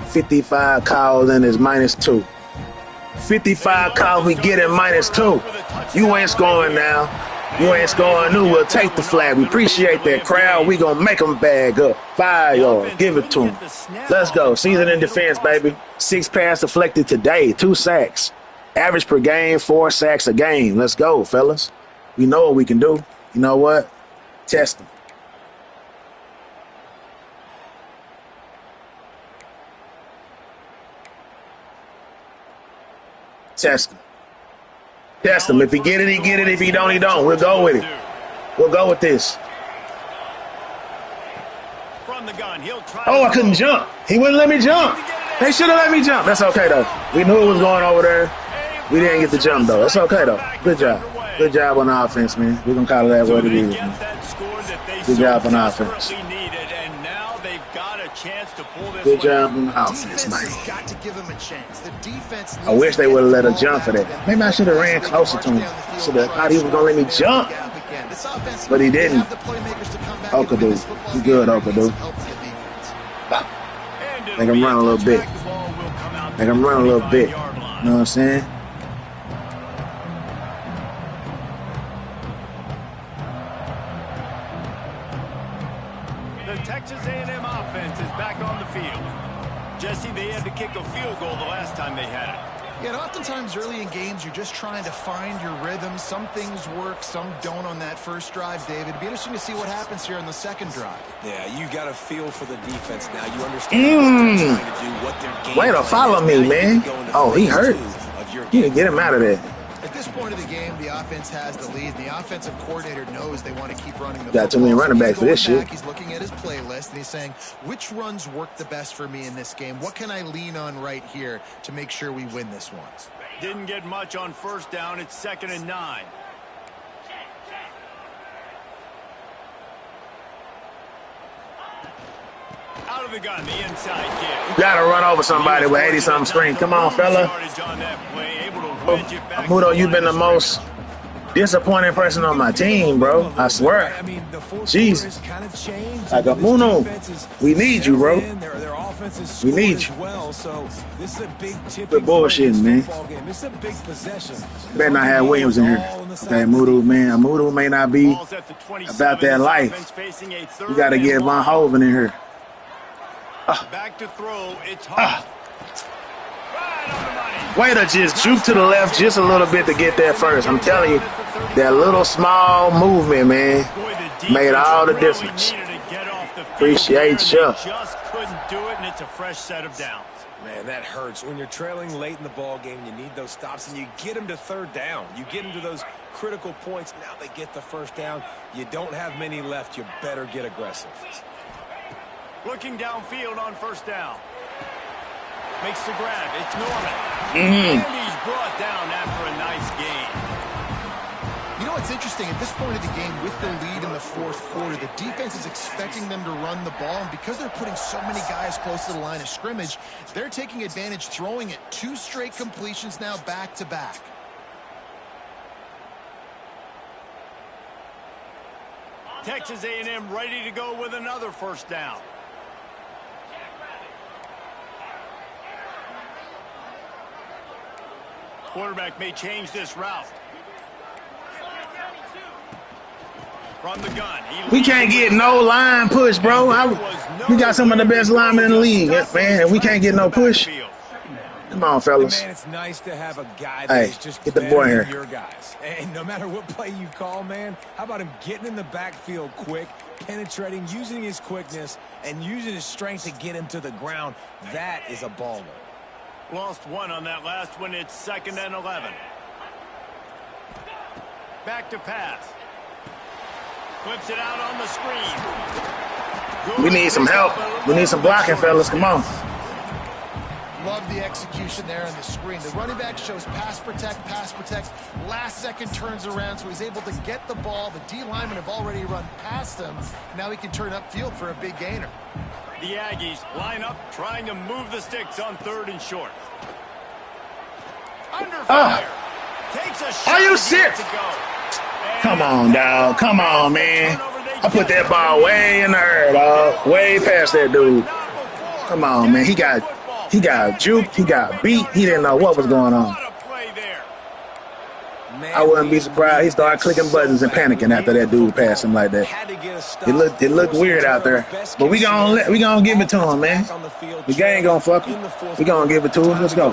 55 calls and it's -2. 55 calls, we get it -2. You ain't scoring now. You ain't scoring new. We'll take the flag. We appreciate that, crowd. We going to make them bag up. 5 yards. Give it to them. Let's go. Season in defense, baby. 6 pass deflected today. 2 sacks. Average per game, 4 sacks a game. Let's go, fellas. We know what we can do. You know what? Test them. Test him. Test him. If he get it, he get it. If he don't, he don't. We'll go with it. We'll go with this. Oh, I couldn't jump. He wouldn't let me jump. They should have let me jump. That's okay, though. We knew it was going over there. We didn't get the jump, though. That's okay, though. Good job. Good job on offense, man. We're going to call it that what it is, man. Good job on offense. Good job on offense, man. I wish they would have let her jump for that. Maybe I should have ran closer to him. Should have thought he was going to let me jump. But he didn't. Okadu. You good, Okadu. Make him run a little bit. Make him run a little bit. You know what I'm saying? The Texas A&M offense is back on the field. Jesse, they had to kick a field goal the last time they had it. Yeah, and oftentimes early in games, you're just trying to find your rhythm. Some things work, some don't on that first drive, David. It'd be interesting to see what happens here on the second drive. Yeah, you got a feel for the defense now. You understand what they're trying to do, what their game way to follow me, man. Oh, he hurt. You can get him out of there. At this point of the game, the offense has the lead. The offensive coordinator knows they want to keep running the got too many running backs for this shit. He's looking at his playlist, and he's saying, which runs work the best for me in this game? What can I lean on right here to make sure we win this one? Didn't get much on first down. It's 2nd and 9. Out of the gun, the inside kick. You got to run over somebody with 80-something strength. Come on, fella. Mudo, you've been the most disappointing person on my team, bro. I swear. Jesus. Like a Muno, we need you, bro. We need you. Quit bullshitting, man. Better not have Williams in here. Okay, Mudo, man. Mudo may not be about that life. You got to get Von Hoven in here. Back to throw. It's hard. Way to just juke to the left just a little bit to get there first. I'm telling you, that little small movement, man, made all the difference. Appreciate you. Just couldn't do it, and it's a fresh set of downs. Man, that hurts. When you're trailing late in the ball game, you need those stops, and you get them to third down. You get them to those critical points. Now they get the first down. You don't have many left. You better get aggressive. Looking downfield on first down. Makes the grab. It's Norman. Mm-hmm. And he's brought down after a nice gain. You know what's interesting? At this point of the game, with the lead in the fourth quarter, the defense is expecting them to run the ball. And because they're putting so many guys close to the line of scrimmage, they're taking advantage, throwing it 2 straight completions now back-to-back. Texas A&M ready to go with another first down. Quarterback may change this route. From the gun. We can't get no line push, bro. We got some of the best linemen in the league, man, and we can't get no push. Come on, fellas. Man, it's nice to have a guy that's just get the boy here. Your guys. And no matter what play you call, man, how about him getting in the backfield quick, penetrating, using his quickness, and using his strength to get him to the ground? That is a baller. Lost one on that last one. It's 2nd and 11. Back to pass. Flips it out on the screen. We need some help. We need some blocking, fellas. Come on. Love the execution there on the screen. The running back shows pass protect, last second turns around, so he's able to get the ball. The D linemen have already run past him. Now he can turn upfield for a big gainer. The Aggies line up, trying to move the sticks on 3rd and short. Under fire. Takes a shot. Are you serious? Come on, dog. Come on, man. I put that ball way in the air, dog. Way past that dude. Come on, man. He got juked. He got beat. He didn't know what was going on. I wouldn't be surprised. He started clicking buttons and panicking after that dude passed him like that. It looked weird out there, but we gonna give it to him, man. The game gonna fuck him. We gonna give it to him. Let's go.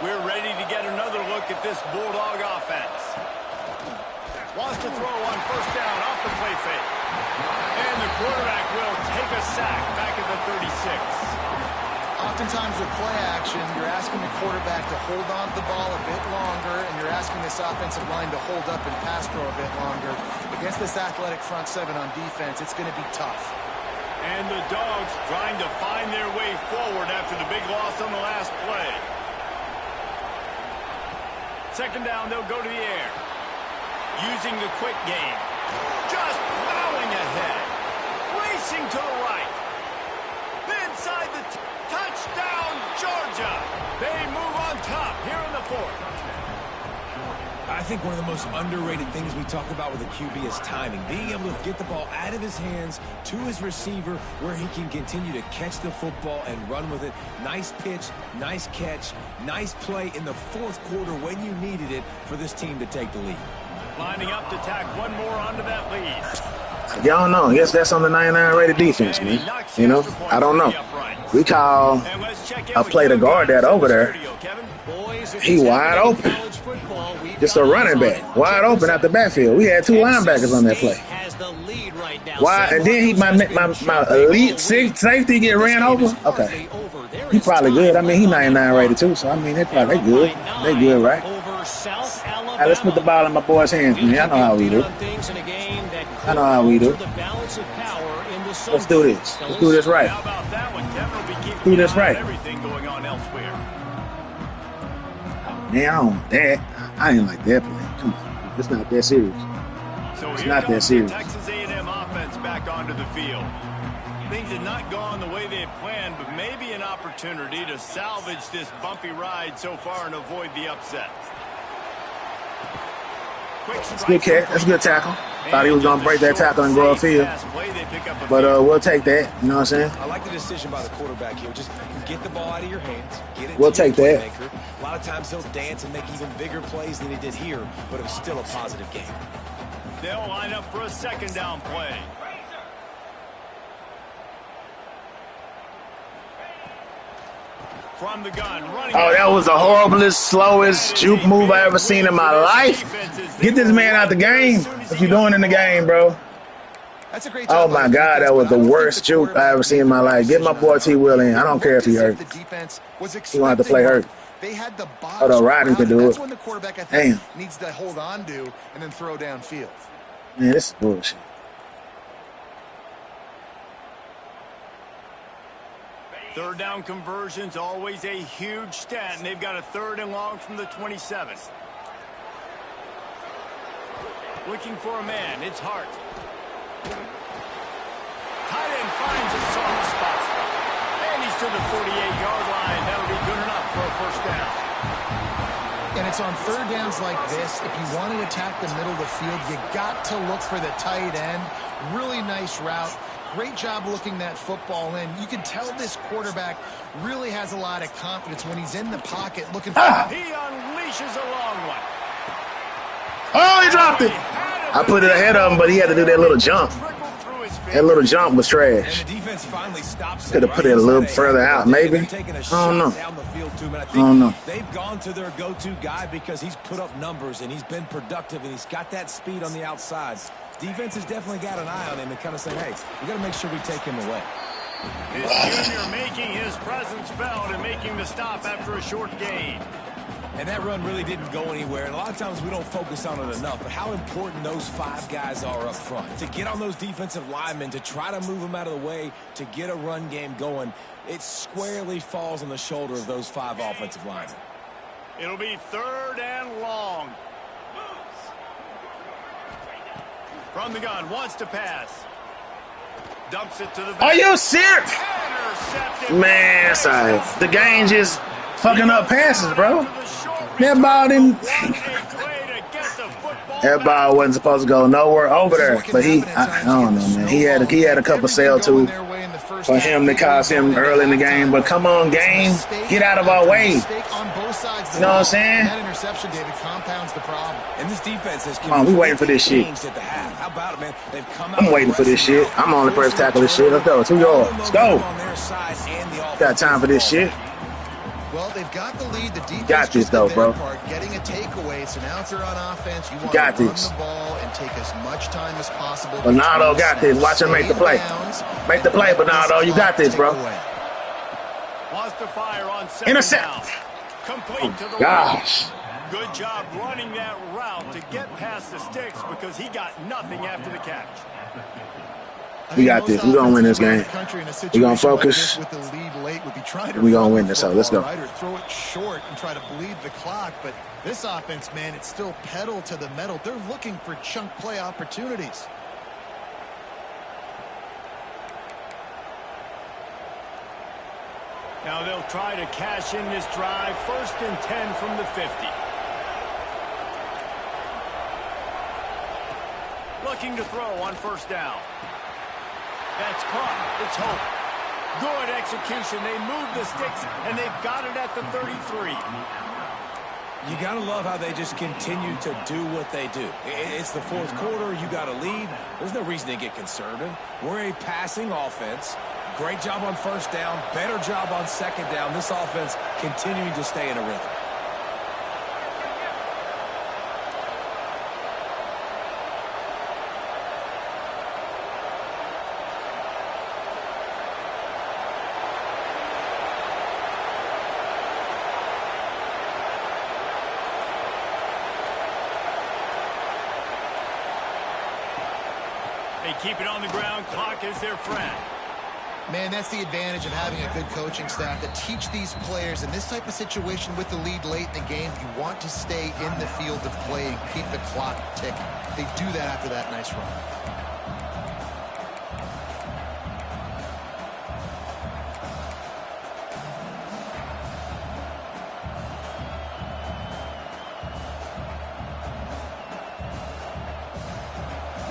We're ready to get another look at this Bulldog offense. Wants to throw on first down off the play fake. And the quarterback will take a sack back at the 36. Oftentimes with play action, you're asking the quarterback to hold on to the ball a bit longer, and you're asking this offensive line to hold up and pass pro a bit longer. Against this athletic front seven on defense, it's going to be tough. And the Dogs trying to find their way forward after the big loss on the last play. Second down, they'll go to the air. Using the quick game. Just plowing ahead. Racing to the right. Inside the touchdown, Georgia. They move on top here in the fourth. I think one of the most underrated things we talk about with a QB is timing. Being able to get the ball out of his hands to his receiver where he can continue to catch the football and run with it. Nice pitch, nice catch, nice play in the fourth quarter when you needed it for this team to take the lead. Lining up to tack one more onto that lead. Y'all know. I guess that's on the 99 rated defense, man. You know, I don't know. We call a play to guard that over there. He wide open. Just a running back. Wide open out the backfield. We had two linebackers on that play. Why? And then my elite safety get ran over? Okay. He probably good. I mean, he 99 rated too, so I mean, they good. They good, right? All right, let's put the ball in my boy's hands, man. I know how we do. I know how we do. Let's do this. Let's do this right. Let's do this right. Man, I don't want that. I ain't like that play. Come on. It's not that serious. It's not that serious. Texas A&M offense back onto the field. Things had not gone the way they had planned, but maybe an opportunity to salvage this bumpy ride so far and avoid the upset. That's good catch. That's a good tackle. Thought he was going to break that tackle and go upfield. But we'll take that. You know what I'm saying? I like the decision by the quarterback here. Just get the ball out of your hands. Get it. We'll take that. A lot of times he'll dance and make even bigger plays than he did here, but it was still a positive game. They'll line up for a second down play. From the gun, running. Oh, that was the horriblest, slowest juke move I ever seen in my life. Get this man out the game. What you doing in the game, bro? That's a great job. Oh, my God, that was the worst juke I ever seen in my life. Get my boy T. Will in. I don't care if he hurt. He won't have to play hurt. They had the Although Rodney can do it. That's when the quarterback, I think, needs to hold on to and then throw downfield. Man, this is bullshit. Third down conversions, always a huge stat, and they've got a third and long from the 27. Looking for a man, it's Hart. Tight end finds a soft spot. And he's to the 48-yard line. That'll be good enough for a first down. And it's on third downs like this. If you want to attack the middle of the field, you got to look for the tight end. Really nice route. Great job looking that football in. You can tell this quarterback really has a lot of confidence when he's in the pocket looking for... He unleashes a long one. Oh, he dropped it. I put it ahead of him, but he had to do that little jump. That little jump was trash. Could have put it a little further out, maybe. I don't know. I don't know. They've gone to their go-to guy because he's put up numbers and he's been productive and he's got that speed on the outside. Defense has definitely got an eye on him and kind of saying, hey, we got to make sure we take him away. This junior making his presence felt and making the stop after a short gain. And that run really didn't go anywhere. And a lot of times we don't focus on it enough. But how important those five guys are up front. To get on those defensive linemen, to try to move them out of the way, to get a run game going, it squarely falls on the shoulder of those five offensive linemen. It'll be third and long. From the gun, wants to pass. Dumps it to the back. Are you serious? Man, sorry. The game just fucking up passes, bro. That ball didn't. That ball wasn't supposed to go nowhere over there. But I don't know, man. He had a couple sail too. first for him to cause him early in the game. But come on, game. Get out of our way. You know what I'm saying? That interception, David, compounds the problem. And this defense has come on, we waiting for this shit. At the half. How about it, man? They've come I'm waiting for this shit. I'm on the first tackle this shit. Let's go. 2 yards. Let's go. Got time for this shit. Well, they've got the lead. The defense got this though, bro. Getting a takeaway. So now if they're on offense, you want got to run this. the ball and take as much time as possible. Bernardo got this. Watch him make the play. Make the play, Bernardo. You got this, bro. Wants to fire on second intercept. Down. Complete to the gosh. right. Good job running that route to get past the sticks because he got nothing after the catch. We got this. We're going to win this game. We're going to focus. We're going to win this. So let's go. Throw it short and try to bleed the clock. But this offense, man, it's still pedal to the metal. They're looking for chunk play opportunities. Now they'll try to cash in this drive. 1st and 10 from the 50. Looking to throw on 1st down. That's caught. It's Hope. Good execution. They move the sticks, and they've got it at the 33. You got to love how they just continue to do what they do. It's the 4th quarter. You got to lead. There's no reason to get conservative. We're a passing offense. Great job on 1st down. Better job on 2nd down. This offense continuing to stay in a rhythm. They keep it on the ground. Clock is their friend. Man, that's the advantage of having a good coaching staff that teach these players in this type of situation with the lead late in the game. You want to stay in the field of play and keep the clock ticking. They do that after that nice run.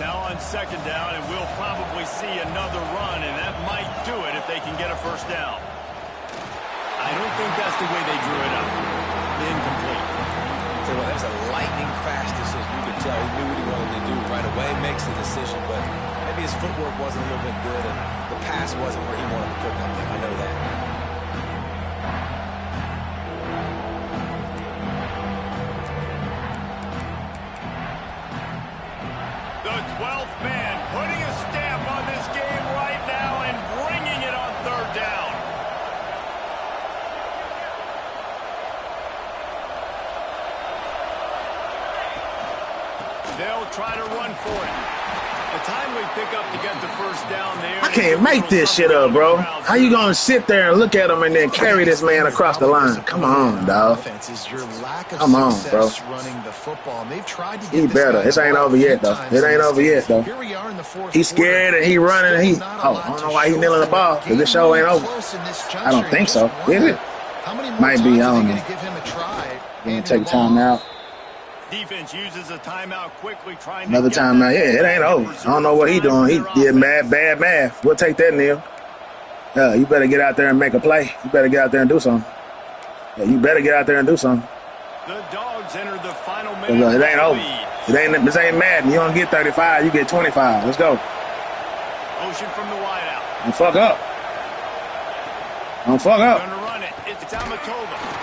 Now on 2nd down, and we'll probably see another run, and that might do it if they can get a 1st down. I don't think that's the way they drew it up. Incomplete. So that was a lightning fast decision. You could tell he knew what he wanted to do right away. Makes the decision, but maybe his footwork wasn't a little bit good, and the pass wasn't where he wanted to put that thing. I know that. The 12th man putting a stamp on this game right now and bringing it on 3rd down. They'll try to run for it. A timely pickup to get the 1st down there. I can't make this shit up, bro. How you going to sit there and look at him and then carry this man across the line? Come on, dog. Come on, bro. He better. This ain't over yet, though. It ain't over yet, though. He's scared and he running and he... Oh, I don't know why he's kneeling the ball, because this show ain't over. I don't think so. Is it? Might be. I don't know. Gonna take time out. Defense uses a timeout quickly, trying another to timeout. Yeah, it ain't over. I don't know what he doing. He did bad math. We'll take that, Neil. You better get out there and make a play. You better get out there and do something. You better get out there and do something. The Dogs enter the final minute. It ain't over. This ain't Madden. You don't get 35. You get 25. Let's go. Motion from the wideout. Don't fuck up. Don't fuck up. Gonna run it. It's Amatova.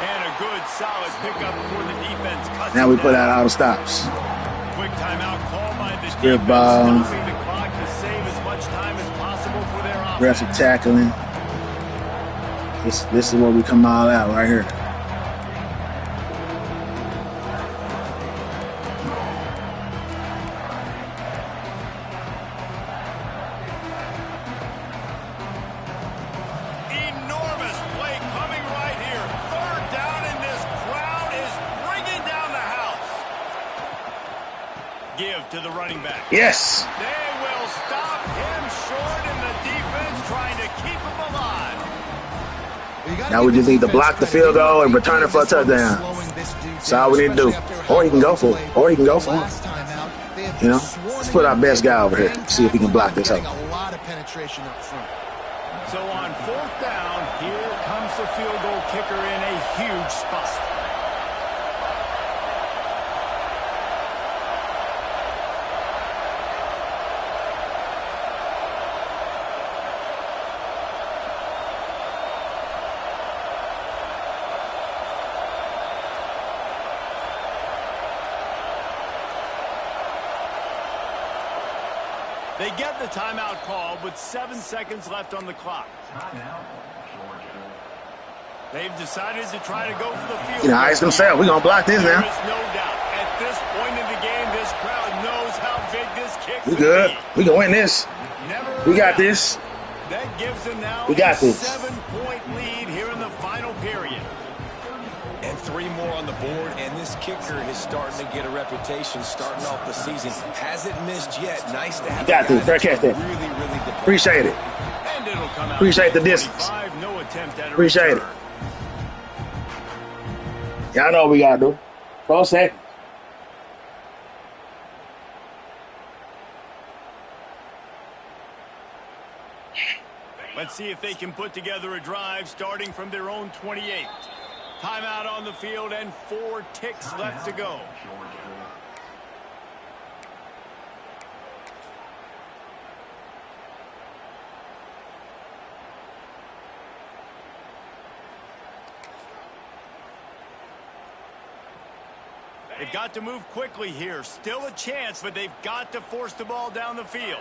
And a good, solid pickup for the defense. Now we put out all the stops. Quick timeout call by the Strip defense, ball. stopping the clock to save as much time as possible for their offense. Aggressive tackling. This is where we come all out right here. Enormous play coming right here. 3rd down, and this crowd is bringing down the house. Give to the running back. Yes. They will stop him short, and the defense trying to keep him alive. Now we just need to block the field goal and return it for a touchdown. That's all we need to do. Or he can go for it. Or he can go for it. You know, let's put our best guy over here. See if he can block this out. A lot of penetration up front. So on 4th down, here comes the field goal kicker in a huge spot. They get the timeout called with 7 seconds left on the clock. They've decided to try to go for the field. You know, ice themselves. We're going to block this now. There is no doubt. At this point in the game, this crowd knows how big this kick We good. We can win this. We got this. That gives them now we got this. 7-point lead here in the final period. And 3 more on the board, and this kicker is starting to get a reputation starting off the season. Hasn't missed yet. Nice to have. Got this. Fair catch that. Really appreciate it. And it'll come out. Appreciate the distance. No attempt at a appreciate return. it. Y'all know what we got to do. 4 seconds. Let's see if they can put together a drive starting from their own 28. Timeout on the field and 4 ticks left to go. They've got to move quickly here. Still a chance, but they've got to force the ball down the field.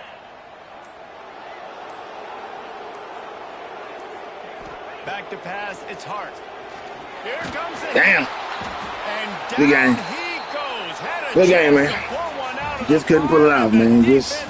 Back to pass, it's Hart. Here comes it. Damn. And Good game. he goes. Good game, man. Just couldn't pull it out, man. Just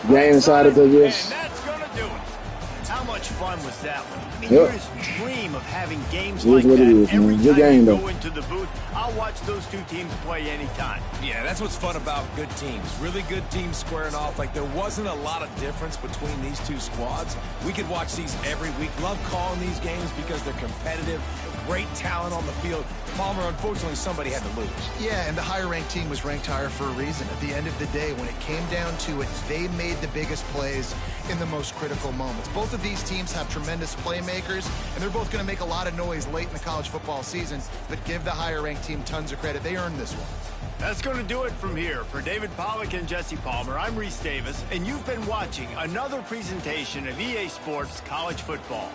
game decided to just. And that's going to do it. How much fun was that one? I mean, Yep. you just dream of having games It is like what that. it is, man. Every Good time game, you though. go into the booth, I'll watch those 2 teams play anytime. Yeah, that's what's fun about good teams. Really good teams squaring off. Like, there wasn't a lot of difference between these 2 squads. We could watch these every week. Love calling these games because they're competitive. Great talent on the field. Palmer, unfortunately, somebody had to lose. Yeah, and the higher-ranked team was ranked higher for a reason. At the end of the day, when it came down to it, they made the biggest plays in the most critical moments. Both of these teams have tremendous playmakers, and they're both going to make a lot of noise late in the college football season, but give the higher-ranked team tons of credit. They earned this one. That's going to do it from here. For David Pollack and Jesse Palmer, I'm Reese Davis, and you've been watching another presentation of EA Sports College Football.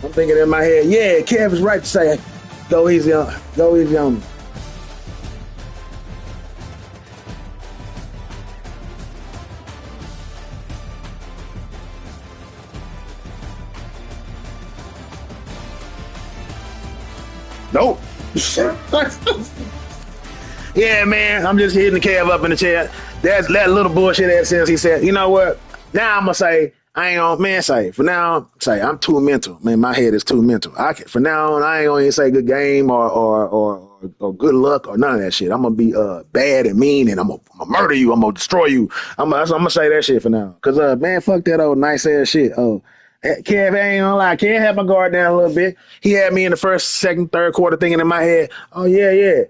I'm thinking in my head, yeah, Kev is right to say, go easy on, go easy on me. Nope. Yeah, man, I'm just hitting the Kev up in the chair. That little bullshit that since he said, you know what? Now I'm going to say, I ain't gonna, man, say, for now, say, I'm too mental. Man, my head is too mental. For now on, I ain't gonna even say good game or good luck or none of that shit. I'm gonna be bad and mean and I'm gonna murder you. I'm gonna destroy you. I'm gonna say that shit for now. Cause, man, fuck that old nice ass shit. Kev, I ain't gonna lie. Kev had my guard down a little bit. He had me in the first, second, third quarter thinking in my head, oh, yeah.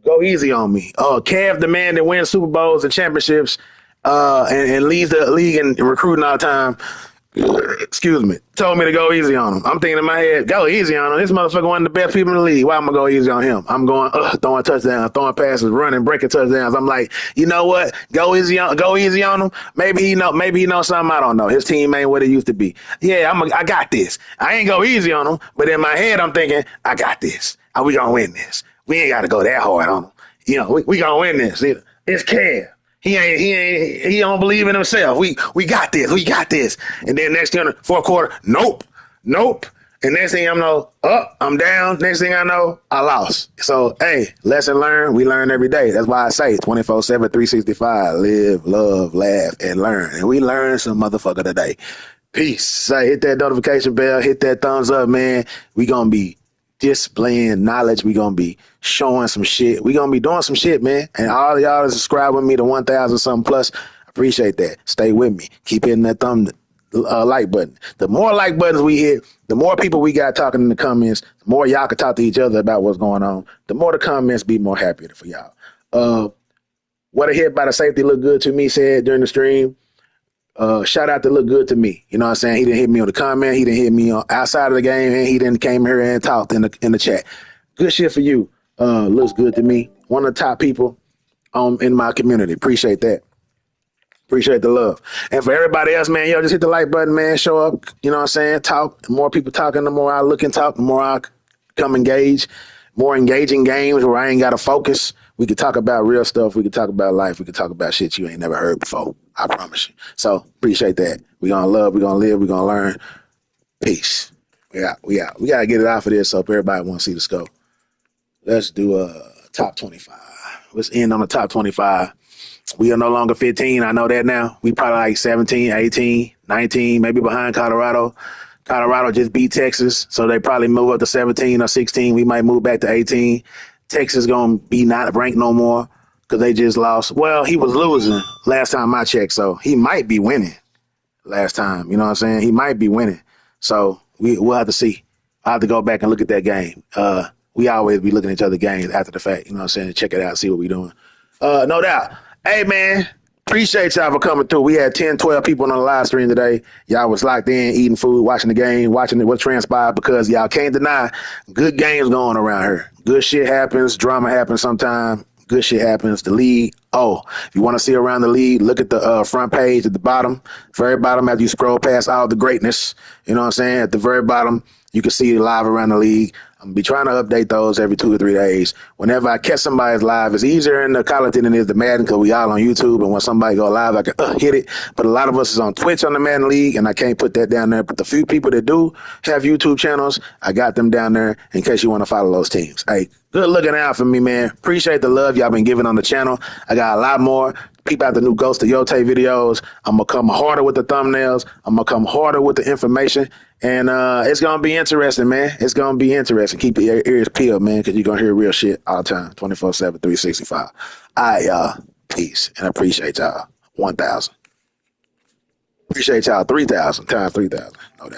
Go easy on me. Kev, the man that wins Super Bowls and championships and leads the league in recruiting all the time, excuse me, told me to go easy on him. I'm thinking in my head, go easy on him. This motherfucker one of the best people in the league. Why am I going to go easy on him? I'm going, throwing touchdowns, throwing passes, running, breaking touchdowns. I'm like, you know what? Go easy on him. Maybe he knows something I don't know. His team ain't what it used to be. Yeah, I got this. I ain't go easy on him, but in my head, I'm thinking, I got this. We going to win this. We ain't got to go that hard on him. You know, we going to win this. It's Kev. He don't believe in himself. We got this. We got this. And then next thing, fourth quarter, nope. And next thing I know, I'm down. Next thing I know, I lost. So, hey, lesson learned. We learn every day. That's why I say 24/7, 365. Live, love, laugh, and learn. And we learn some motherfucker today. Peace. Say, hit that notification bell. Hit that thumbs up, man. We gonna be displaying knowledge. We gonna be showing some shit. We gonna be doing some shit, man. And all of y'all that subscribe with me to 1,000 something plus, appreciate that. Stay with me. Keep hitting that like button. The more like buttons we hit, the more people we got talking in the comments, the more y'all can talk to each other about what's going on. The more the comments be more happier for y'all. What a hit by the safety looked good to me said during the stream. Shout out to look good to me. You know what I'm saying? He didn't hit me on the comment. He didn't hit me on outside of the game, and he didn't came here and talked in the chat. Good shit for you. Looks good to me. One of the top people in my community. Appreciate that. Appreciate the love. And for everybody else, man, just hit the like button, man. Show up. You know what I'm saying? Talk. The more people talking, the more I look and talk, the more I come engage. More engaging games where I ain't got to focus. We could talk about real stuff. We could talk about life. We could talk about shit you ain't never heard before. I promise you. So appreciate that. We gonna love. We gonna live. We gonna learn. Peace. We out. We gotta get it out for this so if everybody want to see the scope. Let's do a top 25. Let's end on the top 25. We are no longer 15. I know that now. We probably like 17, 18, 19, maybe behind Colorado. Colorado just beat Texas, so they probably move up to 17 or 16. We might move back to 18. Texas going to be not ranked no more because they just lost. Well, he was losing last time I checked, so he might be winning last time. You know what I'm saying? He might be winning. So we'll have to see. I'll have to go back and look at that game. We always be looking at each other games after the fact. You know what I'm saying? Check it out, see what we're doing. No doubt. Hey, man. Appreciate y'all for coming through. We had 10, 12 people on the live stream today. Y'all was locked in, eating food, watching the game, watching what transpired because y'all can't deny good games going around here. Good shit happens. Drama happens sometime. Good shit happens. The league. Oh, if you want to see around the league, look at the front page at the bottom. Very bottom after you scroll past all the greatness. You know what I'm saying? At the very bottom, you can see live around the league. I'm going to be trying to update those every 2 or 3 days. Whenever I catch somebody's live, it's easier in the college than it is the Madden because we all on YouTube. And when somebody go live, I can hit it. But a lot of us is on Twitch on the Madden League, and I can't put that down there. But the few people that do have YouTube channels, I got them down there in case you want to follow those teams. Hey, good looking out for me, man. Appreciate the love y'all been giving on the channel. I got a lot more. Peep out the new Ghost of Yote videos. I'm going to come harder with the thumbnails. I'm going to come harder with the information. And it's going to be interesting, man. It's going to be interesting. Keep your ears peeled, man, because you're going to hear real shit all the time, 24/7, 365. All right, y'all. Peace. And I appreciate y'all. 1,000. Appreciate y'all. 3,000 times 3,000. No doubt.